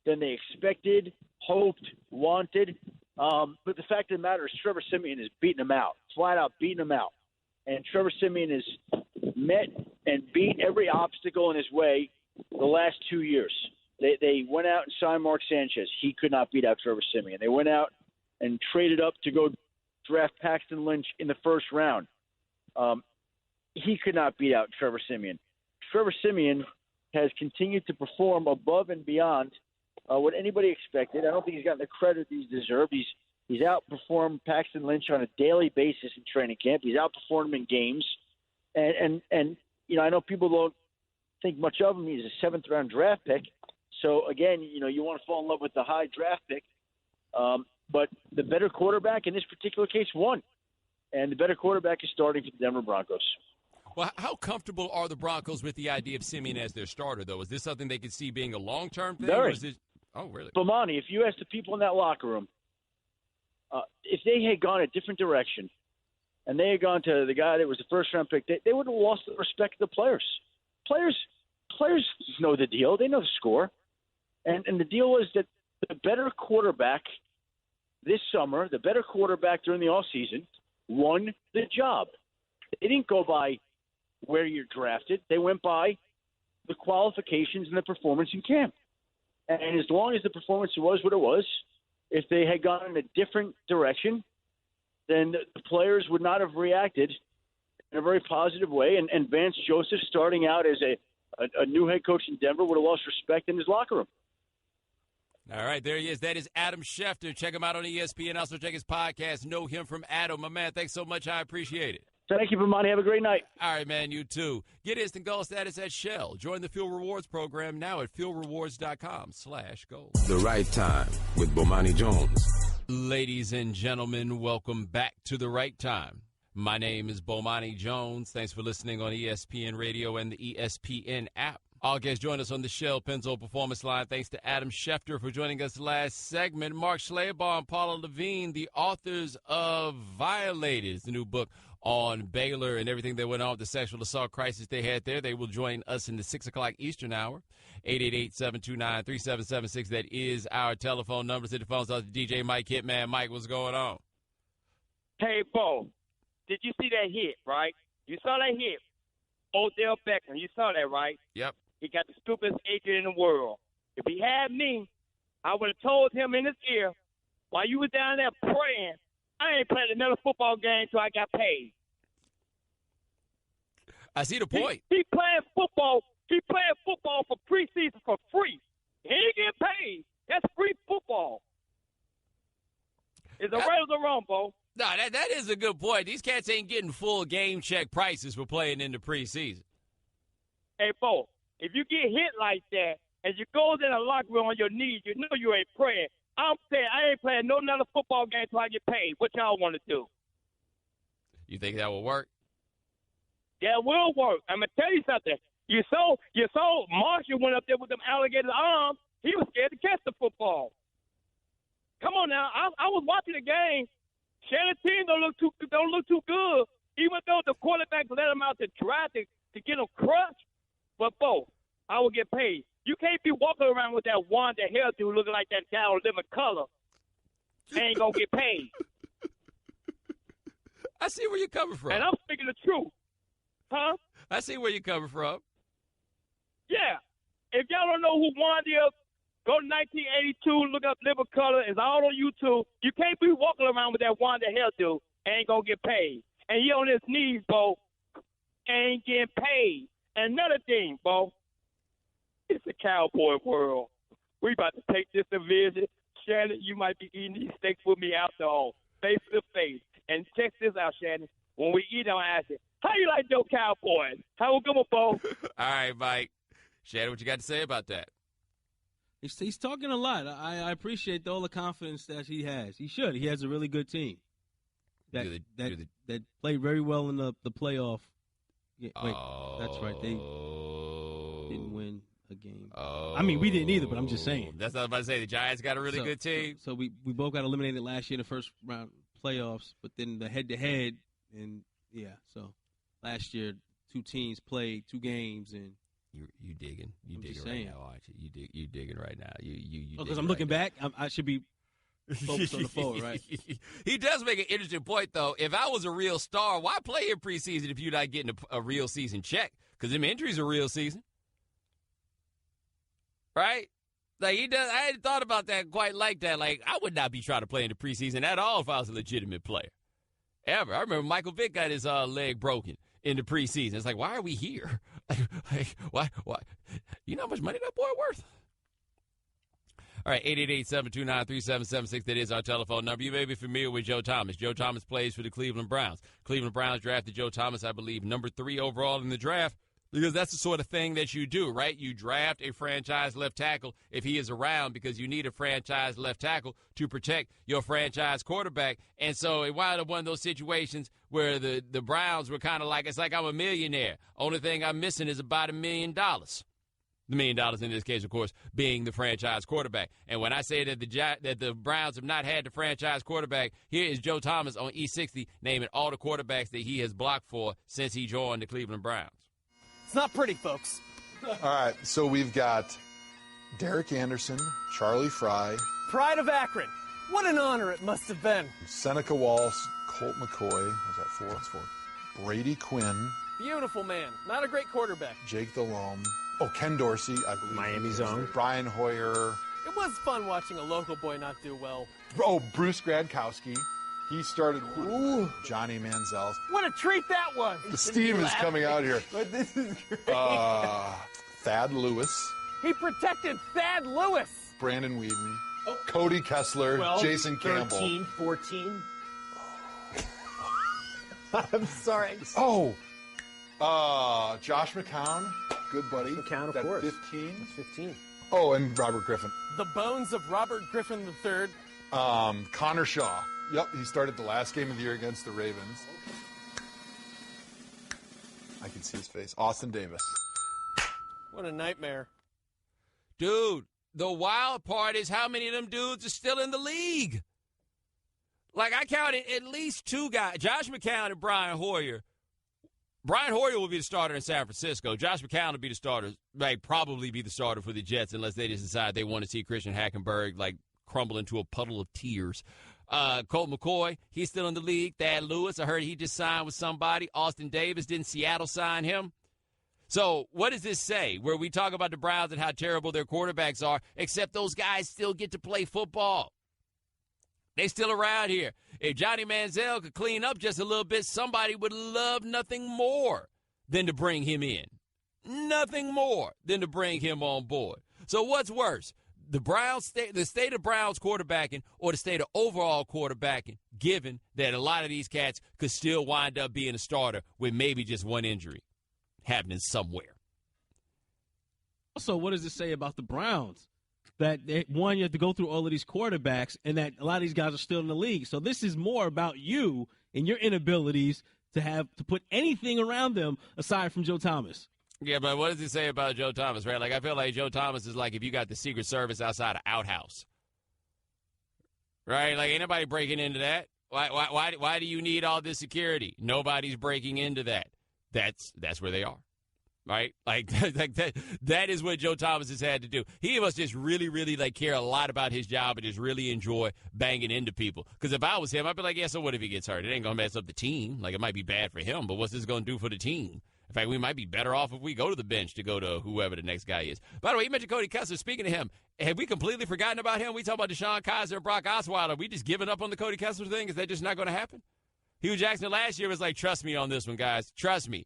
than they expected, hoped, wanted. But the fact of the matter is Trevor Siemian is beating him out, flat out beating him out. And Trevor Siemian has met and beat every obstacle in his way the last 2 years. They went out and signed Mark Sanchez. He could not beat out Trevor Siemian. They went out and traded up to go draft Paxton Lynch in the first round. He could not beat out Trevor Siemian. Trevor Siemian has continued to perform above and beyond what anybody expected. I don't think he's gotten the credit he's deserved. He's outperformed Paxton Lynch on a daily basis in training camp. He's outperformed him in games. And I know people don't think much of him. He's a seventh-round draft pick. So, again, you want to fall in love with the high draft pick. But the better quarterback in this particular case won. And the better quarterback is starting for the Denver Broncos. Well, how comfortable are the Broncos with the idea of Siemian as their starter, though? Is this something they could see being a long-term thing? Very. Or is it... Oh, really? Bomani, if you ask the people in that locker room, if they had gone a different direction and they had gone to the guy that was the first-round pick, they would have lost the respect of the players. Players know the deal. They know the score. And the deal was that the better quarterback this summer, the better quarterback during the offseason, won the job. They didn't go by where you're drafted. They went by the qualifications and the performance in camp. And as long as the performance was what it was, if they had gone in a different direction, then the players would not have reacted in a very positive way. And Vance Joseph, starting out as a new head coach in Denver, would have lost respect in his locker room. All right, there he is. That is Adam Schefter. Check him out on ESPN. Also check his podcast, Know Him from Adam. My man, thanks so much. I appreciate it. Thank you, Bomani. Have a great night. All right, man, you too. Get instant gold status at Shell. Join the Fuel Rewards program now at fuelrewards.com/gold. The Right Time with Bomani Jones. Ladies and gentlemen, welcome back to The Right Time. My name is Bomani Jones. Thanks for listening on ESPN Radio and the ESPN app. All guests join us on the Shell Pennzoil Performance Line. Thanks to Adam Schefter for joining us last segment. Mark Schleybaugh and Paula Levine, the authors of Violators, the new book on Baylor and everything that went on with the sexual assault crisis they had there. They will join us in the 6 o'clock Eastern hour, 888-729-3776. That is our telephone number. To the phones out to DJ Mike Hitman. Mike, what's going on? Hey, Bo, did you see that hit, right? You saw that hit. Odell Beckham, you saw that, right? Yep. He got the stupidest agent in the world. If he had me, I would have told him in his ear, while you were down there praying, I ain't playing another football game till I got paid. I see the point. He playing football. He playing football for preseason for free. He ain't getting paid. That's free football. Is it right or the wrong, Bo? No, that is a good point. These cats ain't getting full game check prices for playing in the preseason. Hey, Bo, if you get hit like that and you go in the locker room on your knees, you know you ain't praying. I'm saying I ain't playing no another football game till I get paid. What y'all want to do? You think that will work? That will work. I'm gonna tell you something. You saw Marshall went up there with them alligator arms. He was scared to catch the football. Come on now. I was watching the game. Shannon's team don't look too good. Even though the quarterback let him out to try to get him crushed. But both, I will get paid. You can't be walking around with that Wanda hairdo looking like that guy on Living Color. Ain't gonna get paid. I see where you're coming from. And I'm speaking the truth. Huh? I see where you're coming from. Yeah. If y'all don't know who Wanda is, go to 1982, look up Living Color. It's all on YouTube. You can't be walking around with that Wanda hairdo. Ain't gonna get paid. And he on his knees, Bo. Ain't getting paid. And another thing, Bo. It's a cowboy world. We about to take this division. Shannon, you might be eating these steaks with me after all, face to face. And check this out, Shannon. When we eat, I'm asking, how you like your Cowboys? How we go, Bo? All right, Mike. Shannon, what you got to say about that? He's talking a lot. I appreciate all the confidence that he has. He should. He has a really good team that played very well in the playoff. Yeah, wait, that's right. They didn't win a game. I mean, we didn't either, but I'm just saying. That's what I was about to say. The Giants got a really good team. So we both got eliminated last year in the first round playoffs, but then the head-to-head, and, yeah, so last year 2 teams played 2 games, and you digging. You digging right now, aren't you? You digging right now. You because I'm looking back, I should be focused on the forward, right? He does make an interesting point, though. If I was a real star, why play in preseason if you're not getting a real season check? Because them injuries are real season. Right? Like, he does. I hadn't thought about that quite like that. Like, I would not be trying to play in the preseason at all if I was a legitimate player. Ever. I remember Michael Vick got his leg broken in the preseason. It's like, why are we here? Like, why? You know how much money that boy worth? All right, 888-729-3776. That is our telephone number. You may be familiar with Joe Thomas. Joe Thomas plays for the Cleveland Browns. Cleveland Browns drafted Joe Thomas, I believe, number 3 overall in the draft. Because that's the sort of thing that you do, right? You draft a franchise left tackle if he is around because you need a franchise left tackle to protect your franchise quarterback. And so it wound up one of those situations where the Browns were kind of like, it's like I'm a millionaire. Only thing I'm missing is about $1 million. The $1 million in this case, of course, being the franchise quarterback. And when I say that the Browns have not had the franchise quarterback, here is Joe Thomas on E60 naming all the quarterbacks that he has blocked for since he joined the Cleveland Browns. It's not pretty, folks. All right, so we've got Derek Anderson, Charlie Fry. Pride of Akron. What an honor it must have been. Seneca Walsh, Colt McCoy. Was that 4? That's 4. Brady Quinn. Beautiful man. Not a great quarterback. Jake Delhomme. Oh, Ken Dorsey, I believe. Miami's own. Brian Hoyer. It was fun watching a local boy not do well. Oh, Bruce Gradkowski. He started Johnny Manziel. What a treat that was. The steam is coming out here. But this is great. Thad Lewis. He protected Thad Lewis. Brandon Whedon. Oh. Cody Kessler. 12, Jason 13, Campbell. 14. I'm sorry. Oh, Josh McCown. Good buddy. McCown, of that course. 15. That's 15. Oh, and Robert Griffin. The bones of Robert Griffin III. Connor Shaw. Yep, he started the last game of the year against the Ravens. I can see his face. Austin Davis. What a nightmare. Dude, the wild part is how many of them dudes are still in the league. Like, I counted at least 2 guys, Josh McCown and Brian Hoyer. Brian Hoyer will be the starter in San Francisco. Josh McCown will be the starter, probably be the starter for the Jets unless they just decide they want to see Christian Hackenberg, crumble into a puddle of tears. Colt McCoy, he's still in the league. Thad Lewis, I heard he just signed with somebody. Austin Davis, didn't Seattle sign him? So what does this say? Where we talk about the Browns and how terrible their quarterbacks are, except those guys still get to play football. They still around here. If Johnny Manziel could clean up just a little bit, somebody would love nothing more than to bring him in. Nothing more than to bring him on board. So what's worse? The state of Browns quarterbacking or the state of overall quarterbacking, given that a lot of these cats could still wind up being a starter with maybe just one injury happening somewhere. Also, what does it say about the Browns? that, one, you have to go through all of these quarterbacks and that a lot of these guys are still in the league. So this is more about you and your inabilities to put anything around them aside from Joe Thomas. Yeah, but what does he say about Joe Thomas, right? Like, I feel like Joe Thomas is like if you got the Secret Service outside of Outhouse. Right? Like, ain't nobody breaking into that. Why do you need all this security? Nobody's breaking into that. That's where they are. Right? Like that is what Joe Thomas has had to do. He must just really, really like care a lot about his job and just really enjoy banging into people. Because if I was him, I'd be like, yeah, so what if he gets hurt? It ain't going to mess up the team. Like, it might be bad for him, but what's this going to do for the team? In fact, we might be better off if we go to the bench to go to whoever the next guy is. By the way, you mentioned Cody Kessler. Speaking of him, have we completely forgotten about him? We talk about Deshaun Kaiser and Brock Osweiler. Are we just giving up on the Cody Kessler thing? Is that just not going to happen? Hugh Jackson last year was like, trust me on this one, guys. Trust me.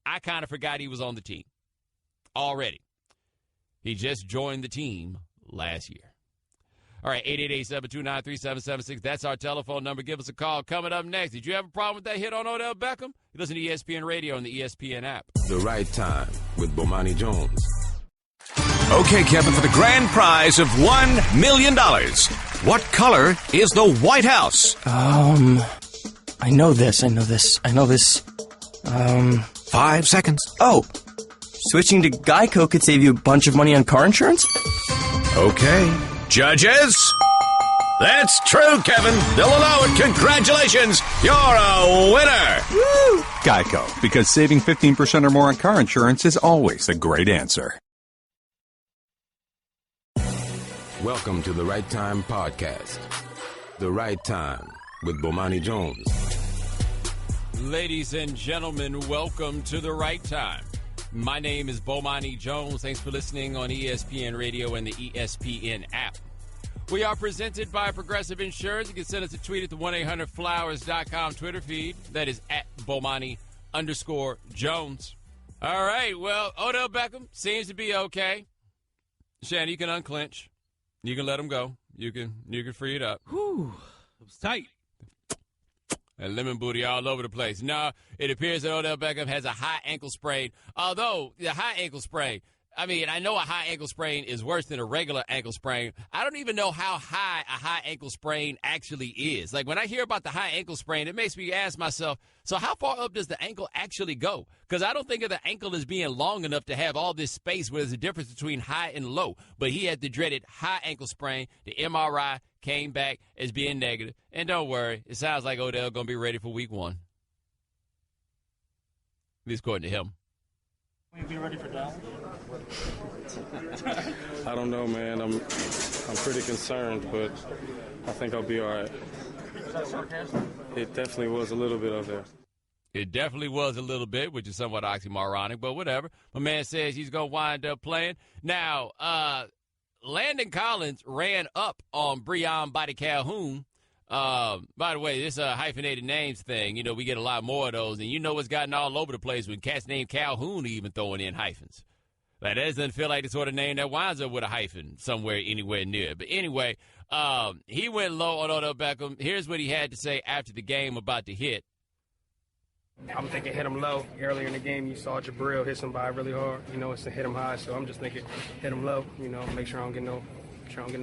I kind of forgot he was on the team already. He just joined the team last year. All right, 888-729-3776. That's our telephone number. Give us a call. Coming up next, did you have a problem with that hit on Odell Beckham? You listen to ESPN Radio on the ESPN app. The Right Time with Bomani Jones. Okay, Kevin, for the grand prize of $1 million, what color is the White House? I know this. 5 seconds. Oh, switching to Geico could save you a bunch of money on car insurance? Okay. Judges? That's true, Kevin. They'll allow it. Congratulations. You're a winner. Woo! Geico, because saving 15% or more on car insurance is always a great answer. Welcome to the Right Time Podcast. The Right Time with Bomani Jones. Ladies and gentlemen, welcome to the Right Time. My name is Bomani Jones. Thanks for listening on ESPN Radio and the ESPN app. We are presented by Progressive Insurance. You can send us a tweet at the 1-800-Flowers.com Twitter feed. That is at Bomani_Jones. All right, well, Odell Beckham seems to be okay. Shannon, you can unclench. You can let him go. You can free it up. Whew, it was tight. And lemon booty all over the place. No, it appears that Odell Beckham has a high ankle sprain. Although the high ankle sprain, I mean, I know a high ankle sprain is worse than a regular ankle sprain. I don't even know how high a high ankle sprain actually is. Like, when I hear about the high ankle sprain, it makes me ask myself, so how far up does the ankle actually go? Because I don't think of the ankle as being long enough to have all this space where there's a difference between high and low. But he had the dreaded high ankle sprain. The MRI came back as being negative. And don't worry, it sounds like Odell going to be ready for week 1. At least according to him. Will you be ready for Dallas? I don't know, man. I'm pretty concerned, but I think I'll be all right. Was that sarcasm? It definitely was a little bit up there. It definitely was a little bit, which is somewhat oxymoronic, but whatever. My man says he's going to wind up playing. Now, Landon Collins ran up on Breon Body Calhoun. By the way, this hyphenated names thing, you know, we get a lot more of those, and you know what's gotten all over the place when cats named Calhoun are even throwing in hyphens. Like, that doesn't feel like the sort of name that winds up with a hyphen somewhere, anywhere near. But anyway, he went low on Odell Beckham. Here's what he had to say after the game about the hit. I'm thinking hit him low. Earlier in the game, you saw Jabril hit somebody really hard. You know, it's to hit him high, so I'm just thinking hit him low. You know, make sure I don't get no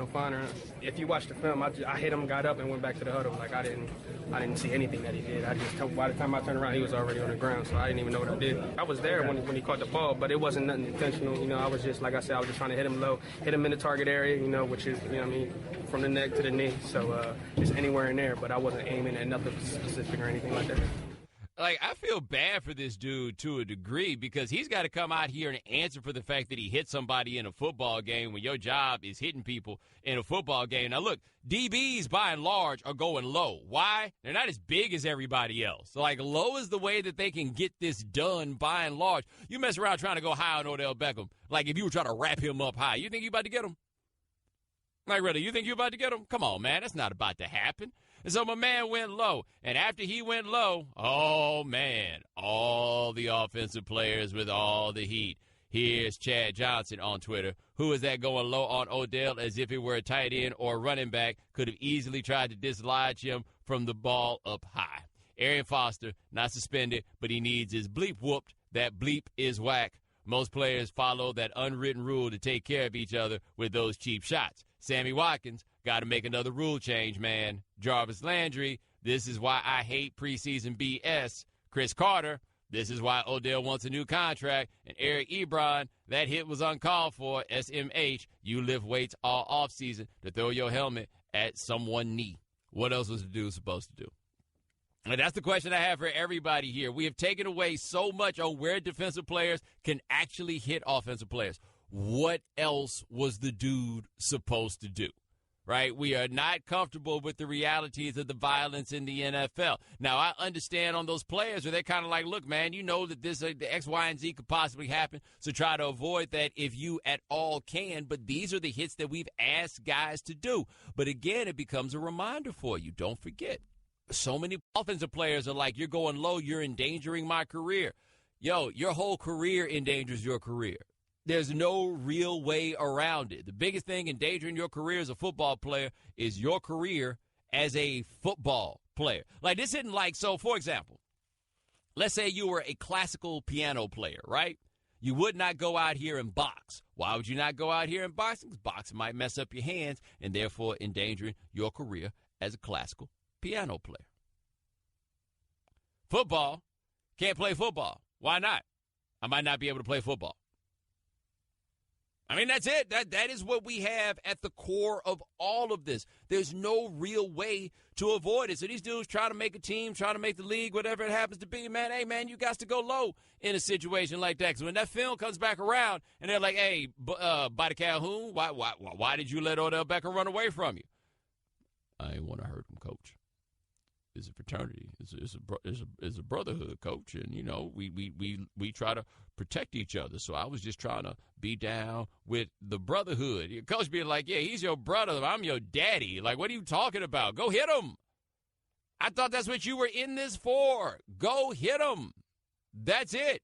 finer. If you watch the film, I hit him, got up, and went back to the huddle. Like, I didn't see anything that he did. By the time I turned around, he was already on the ground, so I didn't even know what I did. I was there when he caught the ball, but it wasn't nothing intentional. You know, I was just, like I said, I was just trying to hit him low, hit him in the target area, you know, which is, you know what I mean, from the neck to the knee. So just anywhere in there, but I wasn't aiming at nothing specific or anything like that. Like, I feel bad for this dude to a degree because he's got to come out here and answer for the fact that he hit somebody in a football game when your job is hitting people in a football game. Now, look, DBs, by and large, are going low. Why? They're not as big as everybody else. So, like, low is the way that they can get this done, by and large. You mess around trying to go high on Odell Beckham. Like, if you were trying to wrap him up high, you think you about to get him? Like, really, you think you about to get him? Come on, man. That's not about to happen. And so my man went low. And after he went low, oh, man, all the offensive players with all the heat. Here's Chad Johnson on Twitter. Who is that going low on Odell as if it were a tight end or a running back? Could have easily tried to dislodge him from the ball up high. Arian Foster, not suspended, but he needs his bleep whooped. That bleep is whack. Most players follow that unwritten rule to take care of each other with those cheap shots. Sammy Watkins, got to make another rule change, man. Jarvis Landry, this is why I hate preseason BS. Chris Carter, this is why Odell wants a new contract. And Eric Ebron, that hit was uncalled for. SMH, you lift weights all offseason to throw your helmet at someone's knee. What else was the dude supposed to do? And that's the question I have for everybody here. We have taken away so much on where defensive players can actually hit offensive players. What else was the dude supposed to do? Right? We are not comfortable with the realities of the violence in the NFL. Now, I understand on those players where they're kind of like, look, man, you know that this the X, Y, and Z could possibly happen, so try to avoid that if you at all can. But these are the hits that we've asked guys to do. But again, it becomes a reminder for you. Don't forget. So many offensive players are like, you're going low, you're endangering my career. Yo, your whole career endangers your career. There's no real way around it. The biggest thing endangering your career as a football player is your career as a football player. Like, this isn't like, so, for example, let's say you were a classical piano player, right? You would not go out here and box. Why would you not go out here and box? Because boxing might mess up your hands and therefore endangering your career as a classical piano player. Football, can't play football. Why not? I might not be able to play football. I mean, that's it. That is what we have at the core of all of this. There's no real way to avoid it. So these dudes trying to make a team, trying to make the league, whatever it happens to be, man, hey, man, you got to go low in a situation like that. Because when that film comes back around and they're like, hey, Buddy Calhoun, why did you let Odell Beckham run away from you? I didn't want to hurt him, coach. It's a fraternity. It's a brotherhood, coach, and you know we try to protect each other. So I was just trying to be down with the brotherhood. Your coach being like, "Yeah, he's your brother. I'm your daddy. Like, what are you talking about? Go hit him." I thought that's what you were in this for. Go hit him. That's it.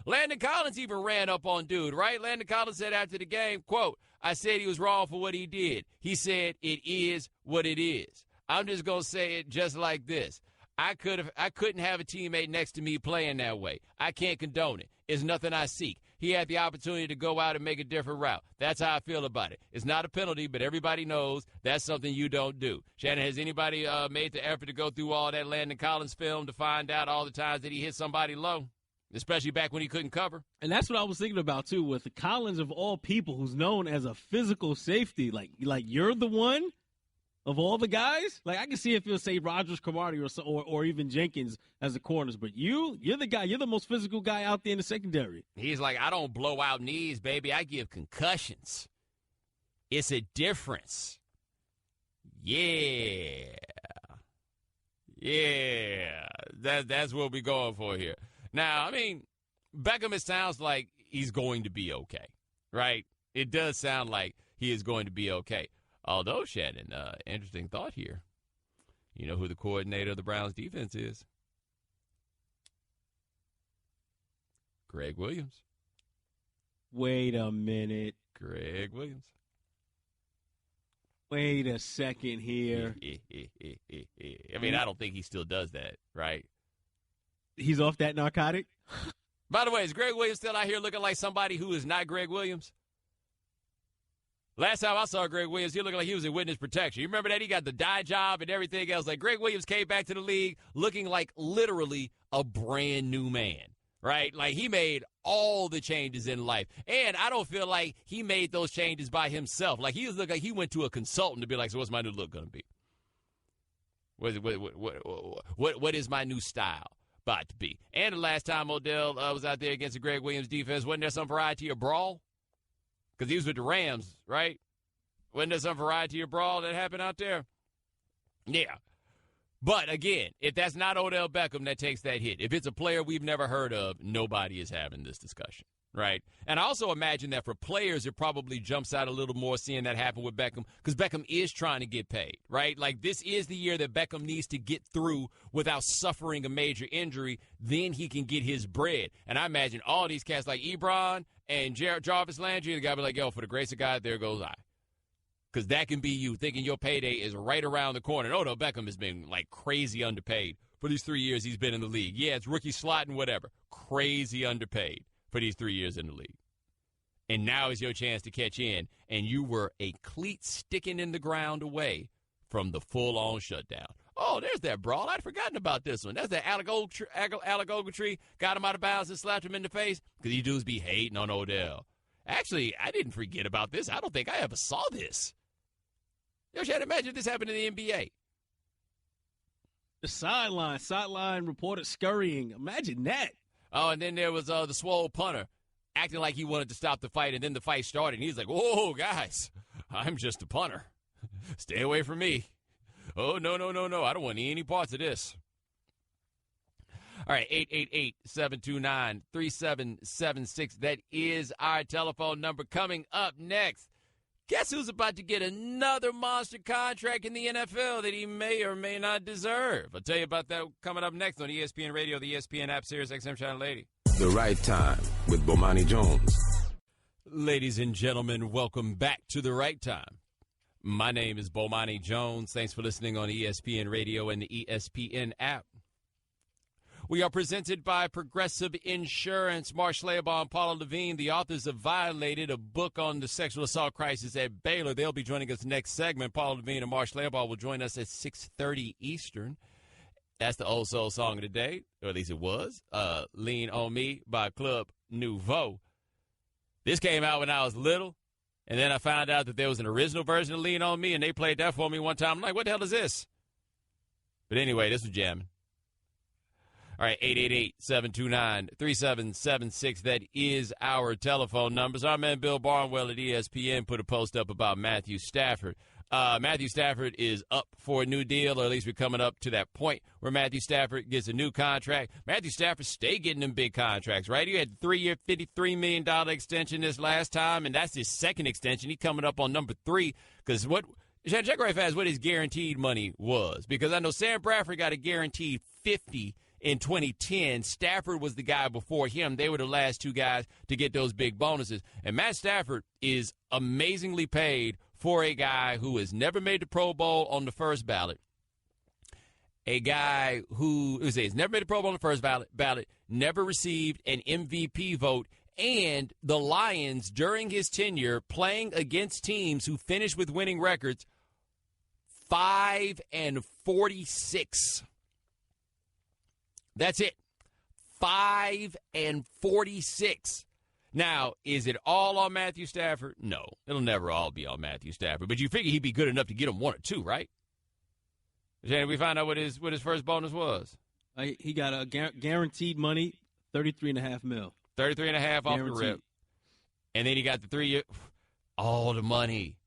Landon Collins even ran up on dude, right? Landon Collins said after the game, quote, "I said he was wrong for what he did. He said it is what it is." I'm just going to say it just like this. I couldn't have a teammate next to me playing that way. I can't condone it. It's nothing I seek. He had the opportunity to go out and make a different route. That's how I feel about it. It's not a penalty, but everybody knows that's something you don't do. Shannon, has anybody made the effort to go through all that Landon Collins film to find out all the times that he hit somebody low, especially back when he couldn't cover? And that's what I was thinking about, too, with the Collins of all people who's known as a physical safety. Like you're the one? Of all the guys, like I can see if you'll say Rogers, Cromartie, or even Jenkins as the corners, but you're the guy. You're the most physical guy out there in the secondary. He's like, I don't blow out knees, baby. I give concussions. It's a difference. Yeah. That's what we're going for here. Now, I mean, Beckham, it sounds like he's going to be okay, right? It does sound like he is going to be okay. Although, Shannon, interesting thought here. You know who the coordinator of the Browns defense is? Greg Williams. Wait a minute. Greg Williams. Wait a second here. I mean, I don't think he still does that, right? He's off that narcotic? By the way, is Greg Williams still out here looking like somebody who is not Greg Williams? Last time I saw Greg Williams, he looked like he was in witness protection. You remember that? He got the dye job and everything else. Like, Greg Williams came back to the league looking like literally a brand new man, right? Like, he made all the changes in life. And I don't feel like he made those changes by himself. Like, he looked like he went to a consultant to be like, so what's my new look going to be? What is my new style about to be? And the last time Odell was out there against the Greg Williams defense, wasn't there some variety of brawl? Because he was with the Rams, right? Wasn't there some variety of brawl that happened out there? Yeah. But, again, if that's not Odell Beckham that takes that hit, if it's a player we've never heard of, nobody is having this discussion, right? And I also imagine that for players, it probably jumps out a little more seeing that happen with Beckham because Beckham is trying to get paid, right? Like, this is the year that Beckham needs to get through without suffering a major injury. Then he can get his bread. And I imagine all these cats like Ebron and Jarvis Landry, the guy be like, yo, for the grace of God, there goes I. Because that can be you thinking your payday is right around the corner. And Odell Beckham has been, like, crazy underpaid for these 3 years he's been in the league. Yeah, it's rookie slot and whatever. Crazy underpaid. for these 3 years in the league. And now is your chance to catch in, and you were a cleat sticking in the ground away from the full-on shutdown. Oh, there's that brawl. I'd forgotten about this one. That's that Alagoga tree. Got him out of bounds and slapped him in the face because these dudes be hating on Odell. Actually, I didn't forget about this. I don't think I ever saw this. Yo, Chad, imagine if this happened in the NBA. The sideline reporter scurrying. Imagine that. Oh, and then there was the swole punter acting like he wanted to stop the fight, and then the fight started, and he's like, whoa, guys, I'm just a punter. Stay away from me. Oh, no. I don't want any parts of this. All right, 888-729-3776. That is our telephone number. Coming up next, guess who's about to get another monster contract in the NFL that he may or may not deserve? I'll tell you about that coming up next on ESPN Radio, the ESPN app, Sirius XM Channel 80. The Right Time with Bomani Jones. Ladies and gentlemen, welcome back to The Right Time. My name is Bomani Jones. Thanks for listening on ESPN Radio and the ESPN app. We are presented by Progressive Insurance. Marsh Schleybaugh and Paula Levine, the authors of Violated, a book on the sexual assault crisis at Baylor. They'll be joining us next segment. Paula Levine and Marsh Schleybaugh will join us at 6:30 Eastern. That's the old soul song of the day, or at least it was, Lean on Me by Club Nouveau. This came out when I was little, and then I found out that there was an original version of Lean on Me, and they played that for me one time. I'm like, what the hell is this? But anyway, this was jamming. All right, 888-729-3776. That is our telephone numbers. Our man Bill Barnwell at ESPN put a post up about Matthew Stafford. Matthew Stafford is up for a new deal, or at least we're coming up to that point where Matthew Stafford gets a new contract. Matthew Stafford stay getting them big contracts, right? He had a 3-year, $53 million extension this last time, and that's his second extension. He's coming up on number 3 because check right fast what his guaranteed money was, because I know Sam Bradford got a guaranteed $50 in 2010. Stafford was the guy before him. They were the last two guys to get those big bonuses. And Matt Stafford is amazingly paid for a guy who has never made the Pro Bowl on the first ballot, a guy who has never made the Pro Bowl on the first ballot, never received an MVP vote, and the Lions, during his tenure, playing against teams who finished with winning records, 5-46. That's it. 5-46. Now, is it all on Matthew Stafford? No, it'll never all be on Matthew Stafford. But you figure he'd be good enough to get him 1 or 2, right? Did we find out what his first bonus was? He got a guaranteed money, $33.5 million. 33.5 off the rip. And then he got the 3 year, all the money,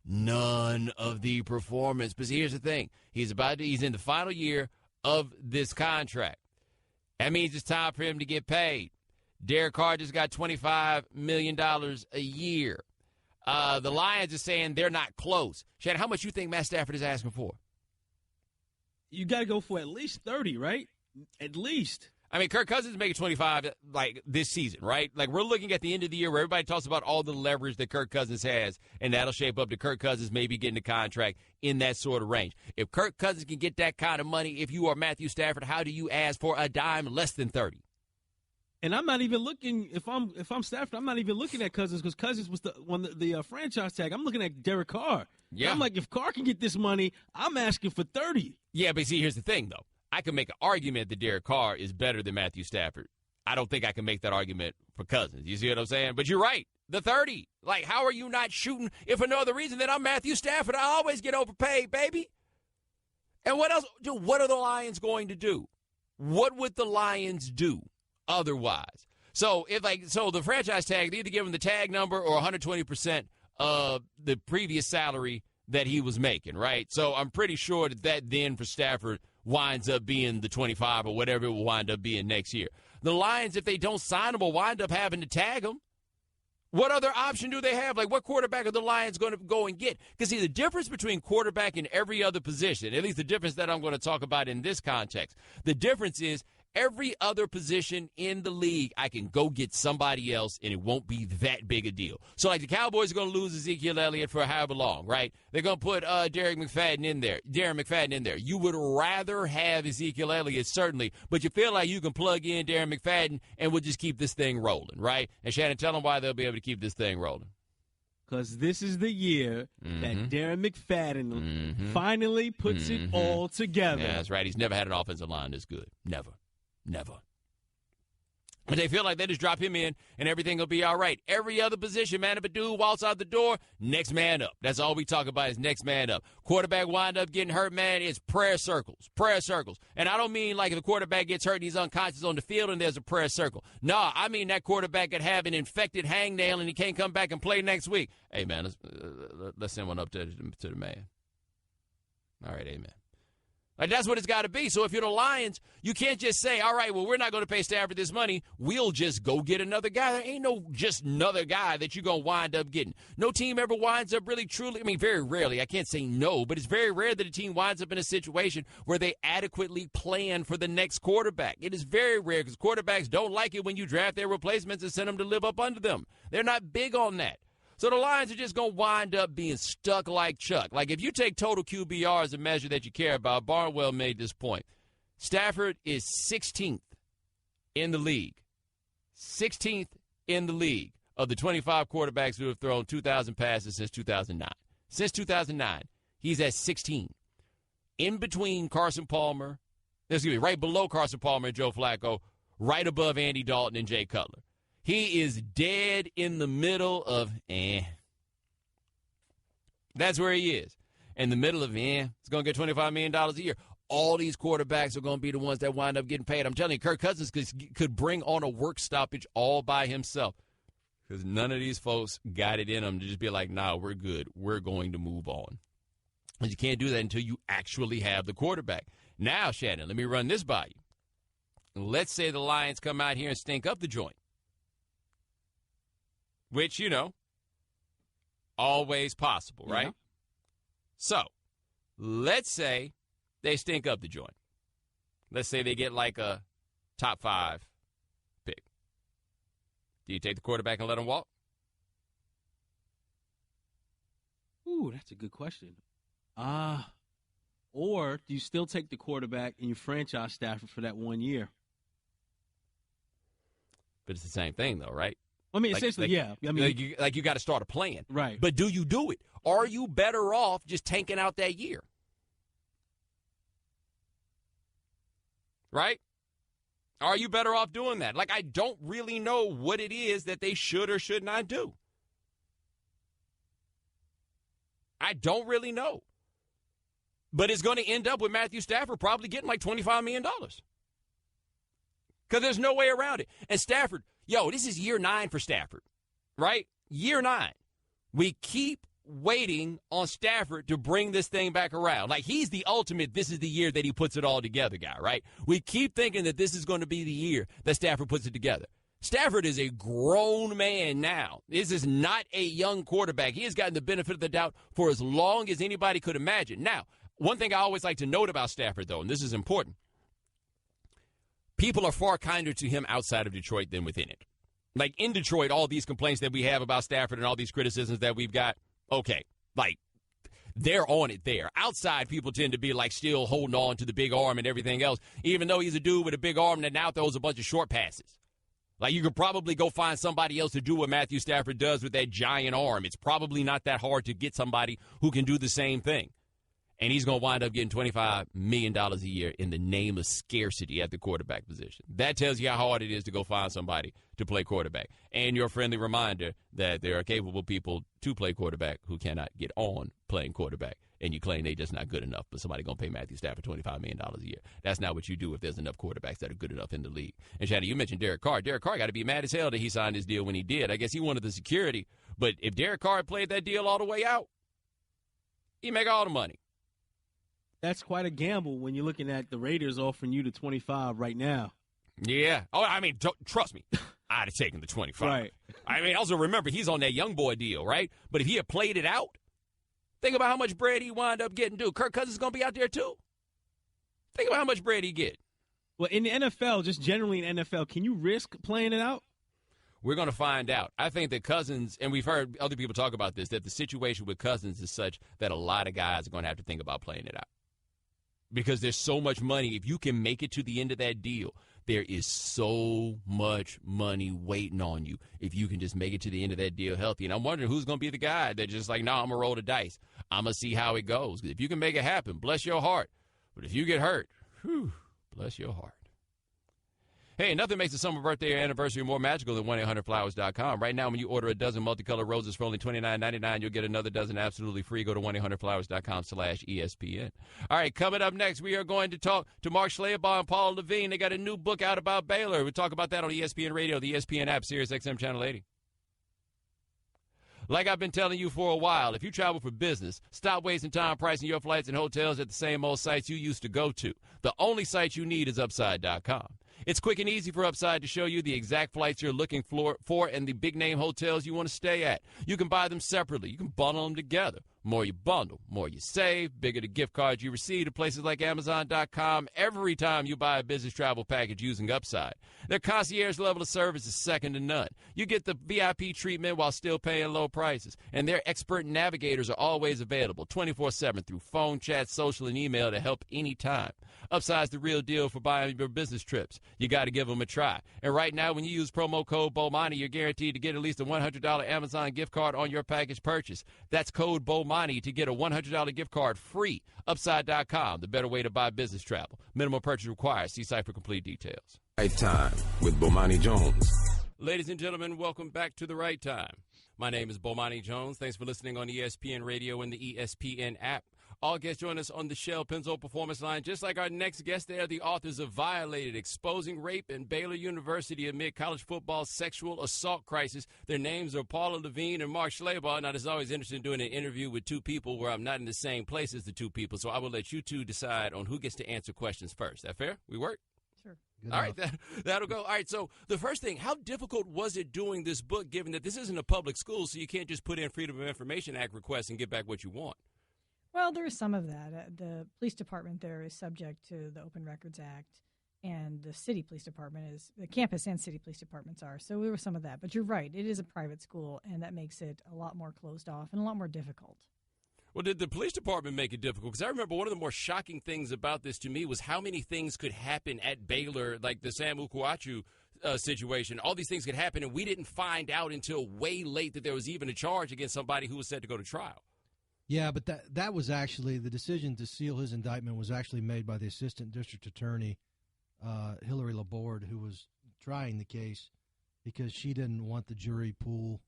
none of the performance. But see, here's the thing: he's in the final year of this contract. That means it's time for him to get paid. Derek Carr just got $25 million a year. The Lions are saying they're not close. Shannon, how much you think Matt Stafford is asking for? You got to go for at least 30, right? At least. I mean, Kirk Cousins is making 25 like this season, right? Like, we're looking at the end of the year where everybody talks about all the leverage that Kirk Cousins has, and that'll shape up to Kirk Cousins maybe getting a contract in that sort of range. If Kirk Cousins can get that kind of money, if you are Matthew Stafford, how do you ask for a dime less than 30? And I'm not even looking, if I'm Stafford, I'm not even looking at Cousins, because Cousins was the franchise tag. I'm looking at Derek Carr. Yeah. I'm like, if Carr can get this money, I'm asking for 30. Yeah, but see, here's the thing, though. I can make an argument that Derek Carr is better than Matthew Stafford. I don't think I can make that argument for Cousins. You see what I'm saying? But you're right. The 30. Like, how are you not shooting? If for no other reason than I'm Matthew Stafford, I always get overpaid, baby. And what else? What are the Lions going to do? What would the Lions do otherwise? So the franchise tag, they either give him the tag number or 120% of the previous salary that he was making, right? So I'm pretty sure that then for Stafford winds up being the 25 or whatever it will wind up being next year. The Lions, if they don't sign him, will wind up having to tag him. What other option do they have? Like, what quarterback are the Lions going to go and get? Because, see, the difference between quarterback and every other position, at least the difference that I'm going to talk about in this context, the difference is Every other position in the league, I can go get somebody else, and it won't be that big a deal. So, like, the Cowboys are going to lose Ezekiel Elliott for however long, right? They're going to put Darren McFadden in there. You would rather have Ezekiel Elliott, certainly, but you feel like you can plug in Darren McFadden, and we'll just keep this thing rolling, right? And, Shannon, tell them why they'll be able to keep this thing rolling. Because this is the year that Darren McFadden finally puts it all together. Yeah, that's right. He's never had an offensive line this good. Never. But they feel like they just drop him in and everything will be all right. Every other position, man, if a dude walks out the door, next man up. That's all we talk about is next man up. Quarterback wind up getting hurt, man, it's prayer circles. And I don't mean like if the quarterback gets hurt and he's unconscious on the field and there's a prayer circle. No, I mean that quarterback could have an infected hangnail and he can't come back and play next week. Hey, man, let's send one up to the man. All right, amen. Like, that's what it's got to be. So if you're the Lions, you can't just say, all right, well, we're not going to pay Stafford this money. We'll just go get another guy. There ain't no just another guy that you're going to wind up getting. No team ever winds up really, truly. I mean, very rarely. I can't say no, but it's very rare that a team winds up in a situation where they adequately plan for the next quarterback. It is very rare because quarterbacks don't like it when you draft their replacements and send them to live up under them. They're not big on that. So the Lions are just going to wind up being stuck like Chuck. Like, if you take total QBR as a measure that you care about, Barnwell made this point. Stafford is 16th in the league. 16th in the league of the 25 quarterbacks who have thrown 2,000 passes since 2009. Since 2009, he's at 16. In between Carson Palmer, right below Carson Palmer and Joe Flacco, right above Andy Dalton and Jay Cutler. He is dead in the middle of That's where he is. In the middle of He's going to get $25 million a year. All these quarterbacks are going to be the ones that wind up getting paid. I'm telling you, Kirk Cousins could bring on a work stoppage all by himself because none of these folks got it in them to just be like, nah, we're good. We're going to move on. And you can't do that until you actually have the quarterback. Now, Shannon, let me run this by you. Let's say the Lions come out here and stink up the joint. Which, always possible, right? Yeah. So, let's say they stink up the joint. Let's say they get like a top 5 pick. Do you take the quarterback and let him walk? Ooh, that's a good question. Or do you still take the quarterback and you franchise Stafford for that 1 year? But it's the same thing, though, right? I mean, essentially, yeah. I mean, you got to start a plan. Right. But do you do it? Are you better off just tanking out that year? Right? Are you better off doing that? Like, I don't really know what it is that they should or should not do. I don't really know. But it's going to end up with Matthew Stafford probably getting like $25 million. Because there's no way around it. And Stafford, this is year 9 for Stafford, right? Year 9. We keep waiting on Stafford to bring this thing back around. Like, he's the ultimate, this is the year that he puts it all together guy, right? We keep thinking that this is going to be the year that Stafford puts it together. Stafford is a grown man now. This is not a young quarterback. He has gotten the benefit of the doubt for as long as anybody could imagine. Now, one thing I always like to note about Stafford, though, and this is important, people are far kinder to him outside of Detroit than within it. Like, in Detroit, all these complaints that we have about Stafford and all these criticisms that we've got, okay, like, they're on it there. Outside, people tend to be, like, still holding on to the big arm and everything else, even though he's a dude with a big arm that now throws a bunch of short passes. Like, you could probably go find somebody else to do what Matthew Stafford does with that giant arm. It's probably not that hard to get somebody who can do the same thing. And he's going to wind up getting $25 million a year in the name of scarcity at the quarterback position. That tells you how hard it is to go find somebody to play quarterback. And your friendly reminder that there are capable people to play quarterback who cannot get on playing quarterback. And you claim they're just not good enough, but somebody going to pay Matthew Stafford $25 million a year. That's not what you do if there's enough quarterbacks that are good enough in the league. And, Shannon, you mentioned Derek Carr. Derek Carr got to be mad as hell that he signed his deal when he did. I guess he wanted the security. But if Derek Carr had played that deal all the way out, he'd make all the money. That's quite a gamble when you're looking at the Raiders offering you the 25 right now. Yeah. Oh, I mean, trust me. I'd have taken the 25. Right. I mean, also remember, he's on that young boy deal, right? But if he had played it out, think about how much bread he wound up getting, dude. Kirk Cousins is going to be out there, too. Think about how much bread he get. Well, in the NFL, just generally in NFL, can you risk playing it out? We're going to find out. I think that Cousins, and we've heard other people talk about this, that the situation with Cousins is such that a lot of guys are going to have to think about playing it out. Because there's so much money. If you can make it to the end of that deal, there is so much money waiting on you if you can just make it to the end of that deal healthy. And I'm wondering who's going to be the guy that just like, no, I'm going to roll the dice. I'm going to see how it goes. If you can make it happen, bless your heart. But if you get hurt, whew, bless your heart. Hey, nothing makes a summer birthday or anniversary more magical than 1-800-Flowers.com. Right now, when you order a dozen multicolored roses for only $29.99, you'll get another dozen absolutely free. Go to 1-800-Flowers.com/ESPN. All right, coming up next, we are going to talk to Mark Schleybaugh and Paul Levine. They got a new book out about Baylor. We'll talk about that on ESPN Radio, the ESPN app, Sirius XM Channel 80. Like I've been telling you for a while, if you travel for business, stop wasting time pricing your flights and hotels at the same old sites you used to go to. The only site you need is Upside.com. It's quick and easy for Upside to show you the exact flights you're looking for and the big-name hotels you want to stay at. You can buy them separately. You can bundle them together. More you bundle, more you save, bigger the gift cards you receive to places like Amazon.com every time you buy a business travel package using Upside. Their concierge level of service is second to none. You get the VIP treatment while still paying low prices. And their expert navigators are always available 24/7 through phone, chat, social, and email to help anytime. Upside's the real deal for buying your business trips. You got to give them a try. And right now, when you use promo code Bomani, you're guaranteed to get at least a $100 Amazon gift card on your package purchase. That's code Bomani to get a $100 gift card free. Upside.com, the better way to buy business travel. Minimum purchase required. See site for complete details. Right Time with Bomani Jones. Ladies and gentlemen, welcome back to The Right Time. My name is Bomani Jones. Thanks for listening on ESPN Radio and the ESPN app. All guests join us on the Shell Pennzoil Performance Line. Just like our next guest, they are the authors of Violated, Exposing Rape in Baylor University Amid College Football's Sexual Assault Crisis. Their names are Paula Levine and Mark Schleybaugh. Now, it's always interesting doing an interview with two people where I'm not in the same place as the two people, so I will let you two decide on who gets to answer questions first. That fair? We work? Sure. All right, that'll go. All right, so the first thing, how difficult was it doing this book, given that this isn't a public school, so you can't just put in Freedom of Information Act requests and get back what you want? Well, there is some of that. The police department there is subject to the Open Records Act, and the city police department is, the campus and city police departments are. So there was some of that. But you're right, it is a private school, and that makes it a lot more closed off and a lot more difficult. Well, did the police department make it difficult? Because I remember one of the more shocking things about this to me was how many things could happen at Baylor, like the Sam Ukwachu situation. All these things could happen, and we didn't find out until way late that there was even a charge against somebody who was set to go to trial. Yeah, but that was actually, the decision to seal his indictment was actually made by the assistant district attorney, Hillary Laborde, who was trying the case because she didn't want the jury pool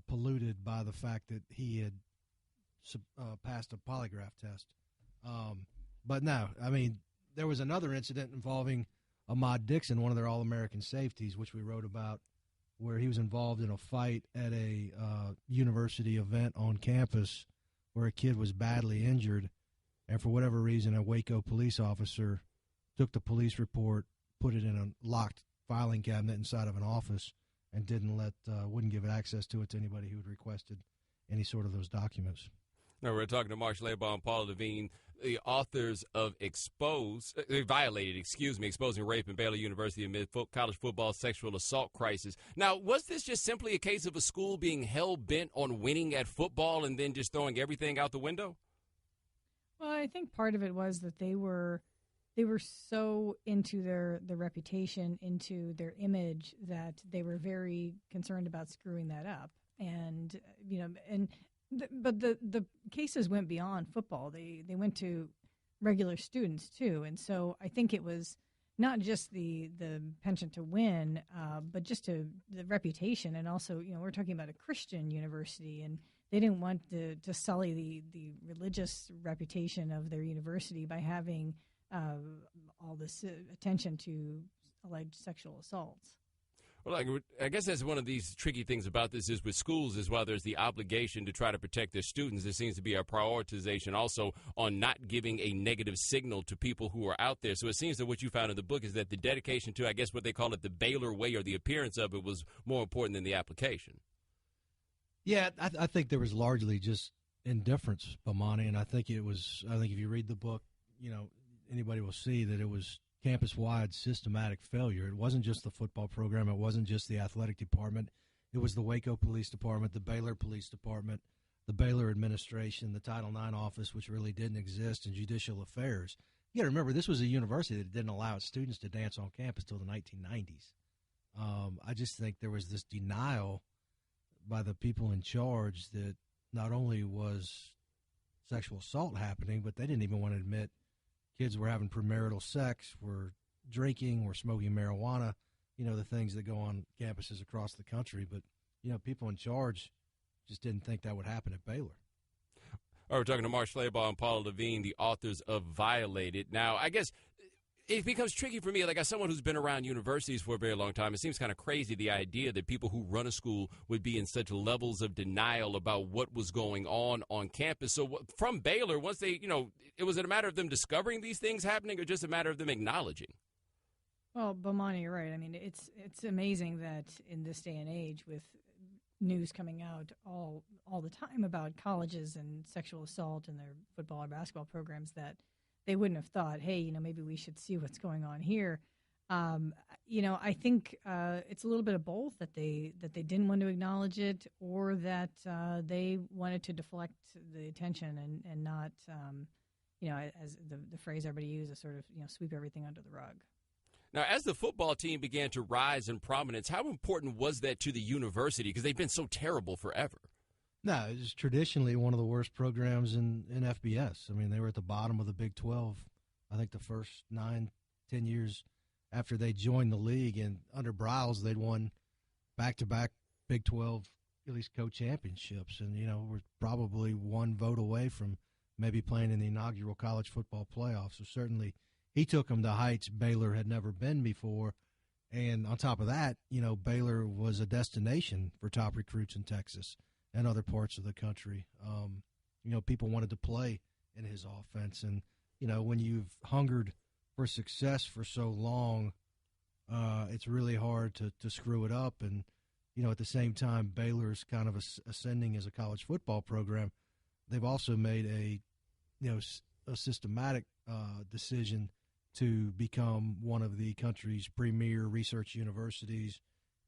polluted by the fact that he had passed a polygraph test. But no, I mean, there was another incident involving Ahmad Dixon, one of their All-American safeties, which we wrote about, where he was involved in a fight at a university event on campus where a kid was badly injured, and for whatever reason, a Waco police officer took the police report, put it in a locked filing cabinet inside of an office, and wouldn't give access to it to anybody who had requested any sort of those documents. Now, we're talking to Mark Schleybaugh and Paula Levine, the authors of Violated, Exposing Rape in Baylor University Amid College Football Sexual Assault Crisis. Now, was this just simply a case of a school being hell-bent on winning at football and then just throwing everything out the window? Well, I think part of it was that they were so into their reputation, into their image, that they were very concerned about screwing that up. And, but the cases went beyond football. They went to regular students too, and so I think it was not just the penchant to win, but just the reputation, and also we're talking about a Christian university, and they didn't want to sully the religious reputation of their university by having all this attention to alleged sexual assaults. Well, I guess that's one of these tricky things about this is with schools is while there's the obligation to try to protect their students, there seems to be a prioritization also on not giving a negative signal to people who are out there. So it seems that what you found in the book is that the dedication to, I guess what they call it, the Baylor way, or the appearance of it, was more important than the application. Yeah, I think there was largely just indifference, Bomani, and I think if you read the book, anybody will see that it was campus-wide systematic failure. It wasn't just the football program. It wasn't just the athletic department. It was the Waco Police Department, the Baylor Police Department, the Baylor administration, the Title IX office, which really didn't exist, and judicial affairs. You got to remember, this was a university that didn't allow its students to dance on campus till the 1990s. I just think there was this denial by the people in charge that not only was sexual assault happening, but they didn't even want to admit kids were having premarital sex, were drinking, were smoking marijuana, the things that go on campuses across the country. But, people in charge just didn't think that would happen at Baylor. All right, we're talking to Mark Schleybaugh and Paula Levine, the authors of Violated. Now, I guess it becomes tricky for me, like as someone who's been around universities for a very long time. It seems kind of crazy, the idea that people who run a school would be in such levels of denial about what was going on campus. So from Baylor, once they, was it a matter of them discovering these things happening or just a matter of them acknowledging? Well, Bomani, you're right. I mean, it's amazing that in this day and age, with news coming out all the time about colleges and sexual assault in their football or basketball programs, that they wouldn't have thought, hey, maybe we should see what's going on here. I think it's a little bit of both, that they didn't want to acknowledge it, or that they wanted to deflect the attention and not, as the phrase everybody uses, sort of, sweep everything under the rug. Now, as the football team began to rise in prominence, how important was that to the university? Because they've been so terrible forever. No, it was traditionally one of the worst programs in FBS. I mean, they were at the bottom of the Big 12, I think, the first 9-10 years after they joined the league. And under Briles, they'd won back-to-back Big 12, at least co-championships. And, we're probably one vote away from maybe playing in the inaugural college football playoff. So certainly he took them to heights Baylor had never been before. And on top of that, Baylor was a destination for top recruits in Texas and other parts of the country. People wanted to play in his offense. And, when you've hungered for success for so long, it's really hard to screw it up. And, at the same time, Baylor's kind of ascending as a college football program. They've also made a systematic decision to become one of the country's premier research universities,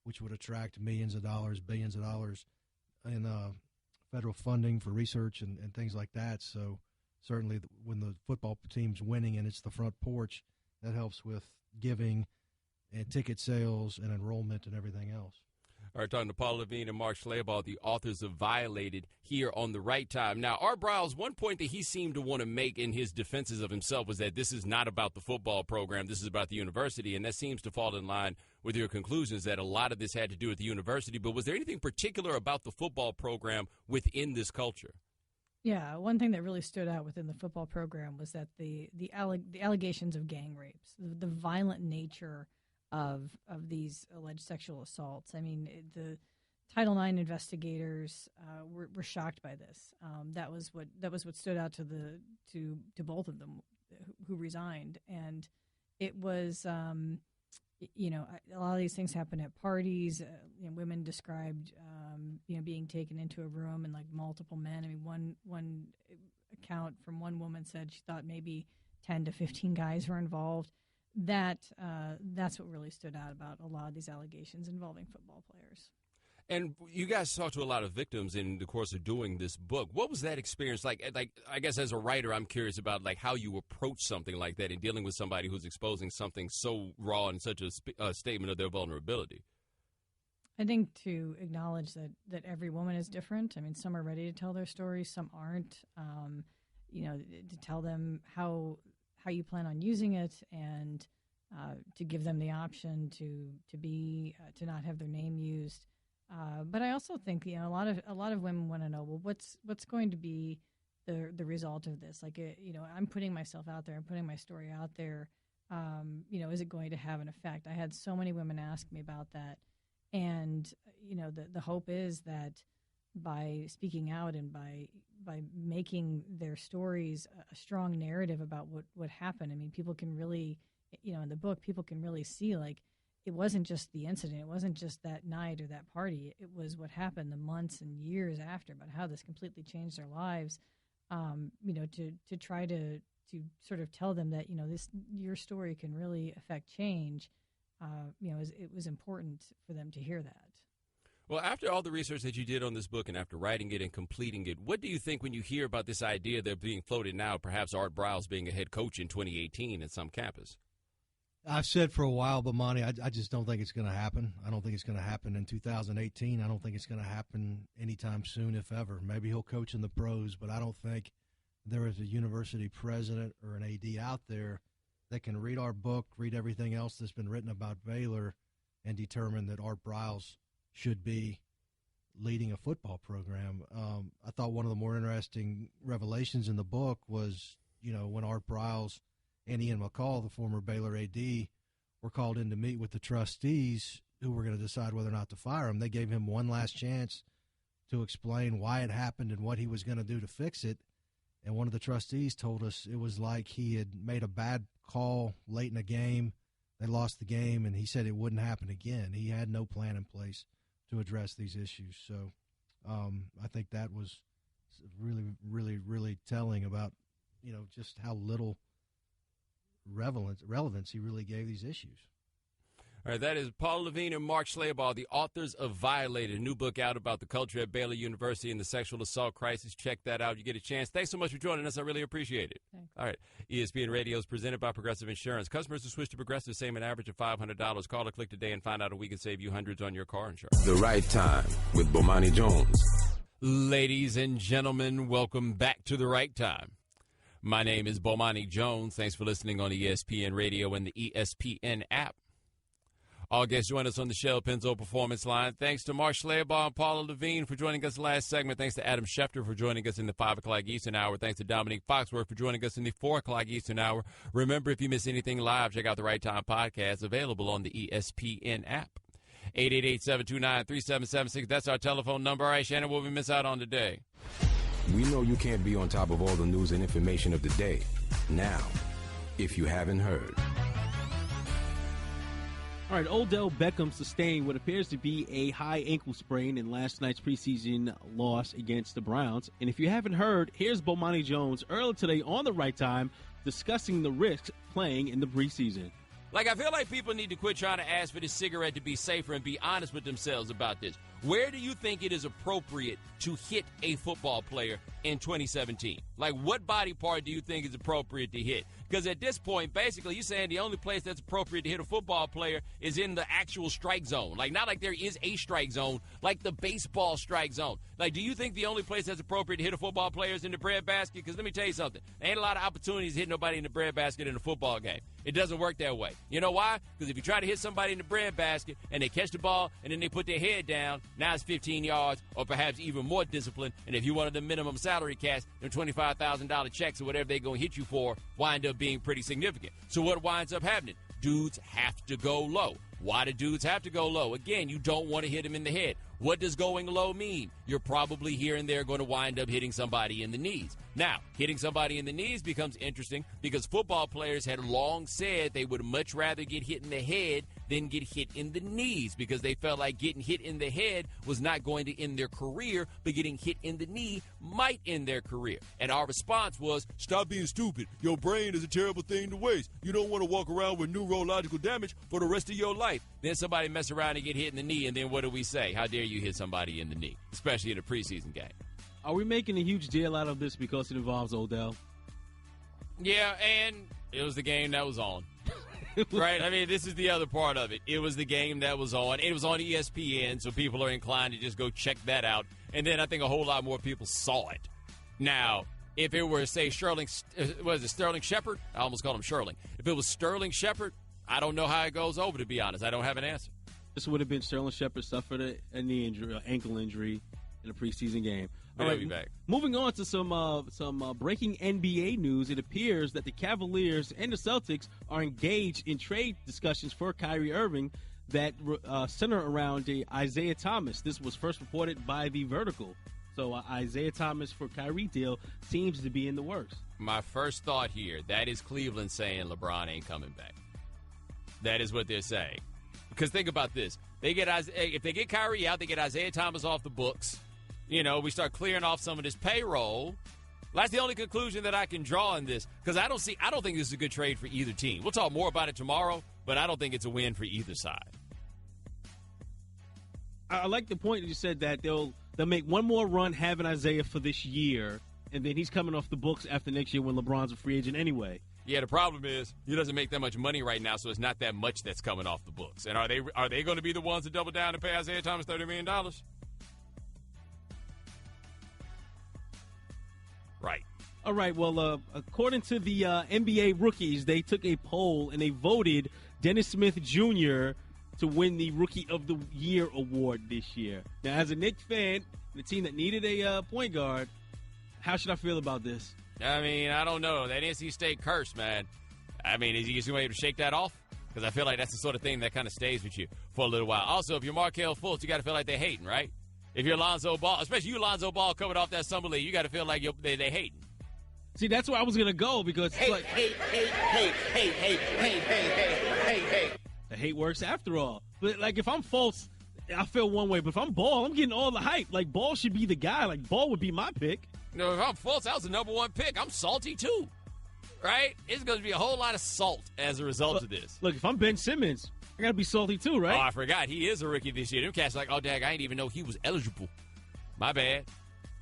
which would attract millions of dollars, billions of dollars in federal funding for research and things like that. So certainly when the football team's winning and it's the front porch, that helps with giving and ticket sales and enrollment and everything else. All right, talking to Paul Levine and Mark Schleybaugh, the authors of Violated, here on The Right Time. Now, Art Briles, one point that he seemed to want to make in his defenses of himself was that this is not about the football program, this is about the university, and that seems to fall in line with your conclusions that a lot of this had to do with the university. But was there anything particular about the football program within this culture? Yeah, one thing that really stood out within the football program was that the allegations of gang rapes, the violent nature of these alleged sexual assaults. I mean, the Title IX investigators were shocked by this. That was what stood out to both of them who resigned, and it was a lot of these things happen at parties. Women described being taken into a room and like multiple men. I mean, one account from one woman said she thought maybe 10 to 15 guys were involved. That's what really stood out about a lot of these allegations involving football players. And you guys talked to a lot of victims in the course of doing this book. What was that experience like? Like, I guess as a writer, I'm curious about like how you approach something like that and dealing with somebody who's exposing something so raw and such a statement of their vulnerability. I think to acknowledge that every woman is different. I mean, some are ready to tell their stories, some aren't. To tell them how you plan on using it, and to give them the option to not have their name used. But I also think a lot of women want to know, well, what's going to be the result of this? Like, I'm putting myself out there, I'm putting my story out there. Is it going to have an effect? I had so many women ask me about that, and the hope is that by speaking out and by making their stories a strong narrative about what happened. I mean, people can really, in the book, people can really see, like, it wasn't just the incident. It wasn't just that night or that party. It was what happened the months and years after, about how this completely changed their lives. To try to sort of tell them that, your story can really affect change, it was important for them to hear that. Well, after all the research that you did on this book and after writing it and completing it, what do you think when you hear about this idea that being floated now, perhaps Art Briles being a head coach in 2018 at some campus? I've said for a while, Bomani, I just don't think it's going to happen. I don't think it's going to happen in 2018. I don't think it's going to happen anytime soon, if ever. Maybe he'll coach in the pros, but I don't think there is a university president or an AD out there that can read our book, read everything else that's been written about Baylor, and determine that Art Briles should be leading a football program. I thought one of the more interesting revelations in the book was, when Art Briles and Ian McCall, the former Baylor AD, were called in to meet with the trustees who were going to decide whether or not to fire him. They gave him one last chance to explain why it happened and what he was going to do to fix it. And one of the trustees told us it was like he had made a bad call late in a game. They lost the game, and he said it wouldn't happen again. He had no plan in place to address these issues. So I think that was really, really, really telling about, just how little relevance he really gave these issues. All right, that is Paul Levine and Mark Schleybaugh, the authors of Violated, a new book out about the culture at Baylor University and the sexual assault crisis. Check that out. You get a chance. Thanks so much for joining us. I really appreciate it. Thanks. All right, ESPN Radio is presented by Progressive Insurance. Customers who switch to Progressive save an average of $500. Call or click today and find out how we can save you hundreds on your car insurance. The Right Time with Bomani Jones. Ladies and gentlemen, welcome back to The Right Time. My name is Bomani Jones. Thanks for listening on ESPN Radio and the ESPN app. All guests join us on the Shell Pennzoil Performance Line. Thanks to Mark Schleybaugh and Paula Levine for joining us last segment. Thanks to Adam Schefter for joining us in the 5 o'clock Eastern Hour. Thanks to Dominique Foxworth for joining us in the 4 o'clock Eastern Hour. Remember, if you miss anything live, check out the Right Time podcast available on the ESPN app. 888-729-3776. That's our telephone number. All right, Shannon, what we miss out on today? We know you can't be on top of all the news and information of the day. Now, if you haven't heard. All right, Odell Beckham sustained what appears to be a high ankle sprain in last night's preseason loss against the Browns. And if you haven't heard, here's Bomani Jones earlier today on The Right Time discussing the risks playing in the preseason. I feel like people need to quit trying to ask for this cigarette to be safer and be honest with themselves about this. Where do you think it is appropriate to hit a football player in 2017? What body part do you think is appropriate to hit? Because at this point, basically, you're saying the only place that's appropriate to hit a football player is in the actual strike zone. Not like there is a strike zone, like the baseball strike zone. Do you think the only place that's appropriate to hit a football player is in the breadbasket? Because let me tell you something. There ain't a lot of opportunities to hit nobody in the breadbasket in a football game. It doesn't work that way. You know why? Because if you try to hit somebody in the breadbasket and they catch the ball and then they put their head down, now it's 15 yards or perhaps even more discipline. And if you wanted the minimum salary cash, them $25,000 checks or whatever they're going to hit you for wind up being pretty significant. So what winds up happening? Dudes have to go low. Why do dudes have to go low? Again, you don't want to hit him in the head. What does going low mean? You're probably here and there going to wind up hitting somebody in the knees. Now, hitting somebody in the knees becomes interesting because football players had long said they would much rather get hit in the head than get hit in the knees because they felt like getting hit in the head was not going to end their career, but getting hit in the knee might end their career. And our response was, stop being stupid. Your brain is a terrible thing to waste. You don't want to walk around with neurological damage for the rest of your life. Then somebody mess around and get hit in the knee, and then what do we say? How dare you hit somebody in the knee, especially in a preseason game? Are we making a huge deal out of this because it involves Odell? Yeah, and it was the game that was on. Right? I mean, this is the other part of it. It was the game that was on. It was on ESPN, so people are inclined to just go check that out. And then I think a whole lot more people saw it. Now, if it were, say, Sterling Shepard? I almost called him Sherling. If it was Sterling Shepard, I don't know how it goes over, to be honest. I don't have an answer. This would have been Sterling Shepard suffered a knee injury, an ankle injury in a preseason game. All right, be back. Moving on to some breaking NBA news. It appears that the Cavaliers and the Celtics are engaged in trade discussions for Kyrie Irving that center around Isaiah Thomas. This was first reported by The Vertical. So Isaiah Thomas for Kyrie deal seems to be in the works. My first thought here, that is Cleveland saying LeBron ain't coming back. That is what they're saying. Because think about this. If they get Kyrie out, they get Isaiah Thomas off the books. You know, we start clearing off some of this payroll. That's the only conclusion that I can draw in this, because I don't think this is a good trade for either team. We'll talk more about it tomorrow, but I don't think it's a win for either side. I like the point that you said that they'll make one more run having Isaiah for this year, and then he's coming off the books after next year when LeBron's a free agent anyway. Yeah, the problem is he doesn't make that much money right now, so it's not that much that's coming off the books. And are they going to be the ones to double down and pay Isaiah Thomas $30 million? Right. All right. Well, according to the NBA rookies, they took a poll and they voted Dennis Smith Jr. to win the Rookie of the Year award this year. Now, as a Knicks fan, the team that needed a point guard, how should I feel about this? I mean, I don't know. That NC State curse, man. I mean, is he just going to be able to shake that off? Because I feel like that's the sort of thing that kind of stays with you for a little while. Also, if you're Markelle Fultz, you got to feel like they're hating, right? If you're Lonzo Ball, especially you, Lonzo Ball, coming off that summer league, you got to feel like they hating. See, that's where I was going to go because it's like, hate. the hate works after all. But, like, if I'm Fultz, I feel one way. But if I'm Ball, I'm getting all the hype. Like, Ball should be the guy. Like, Ball would be my pick. No, if I'm Fultz, that was the number one pick. I'm salty, too. Right? It's going to be a whole lot of salt as a result of this. Look, if I'm Ben Simmons, I got to be salty, too, right? Oh, I forgot. He is a rookie this year. Them cats like, oh, dang, I didn't even know he was eligible. My bad.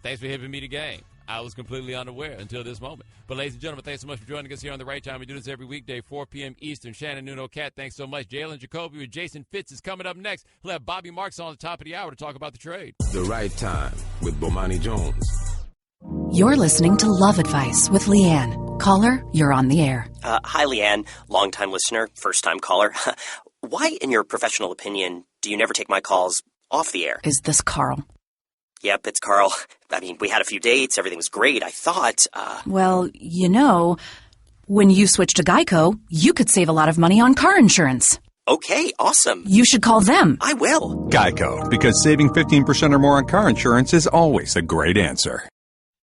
Thanks for hipping me the game. I was completely unaware until this moment. But, ladies and gentlemen, thanks so much for joining us here on The Right Time. We do this every weekday, 4 p.m. Eastern. Shannon Nuno Cat, thanks so much. Jalen Jacoby with Jason Fitz is coming up next. We'll have Bobby Marks on the top of the hour to talk about the trade. The Right Time with Bomani Jones. You're listening to Love Advice with Leanne. Caller, you're on the air. Hi, Leanne. Longtime listener, first-time caller. Why, in your professional opinion, do you never take my calls off the air? Is this Carl? Yep, it's Carl. I mean, we had a few dates. Everything was great. I thought, Well, you know, when you switch to Geico, you could save a lot of money on car insurance. Okay, awesome. You should call them. I will. Geico, because saving 15% or more on car insurance is always a great answer.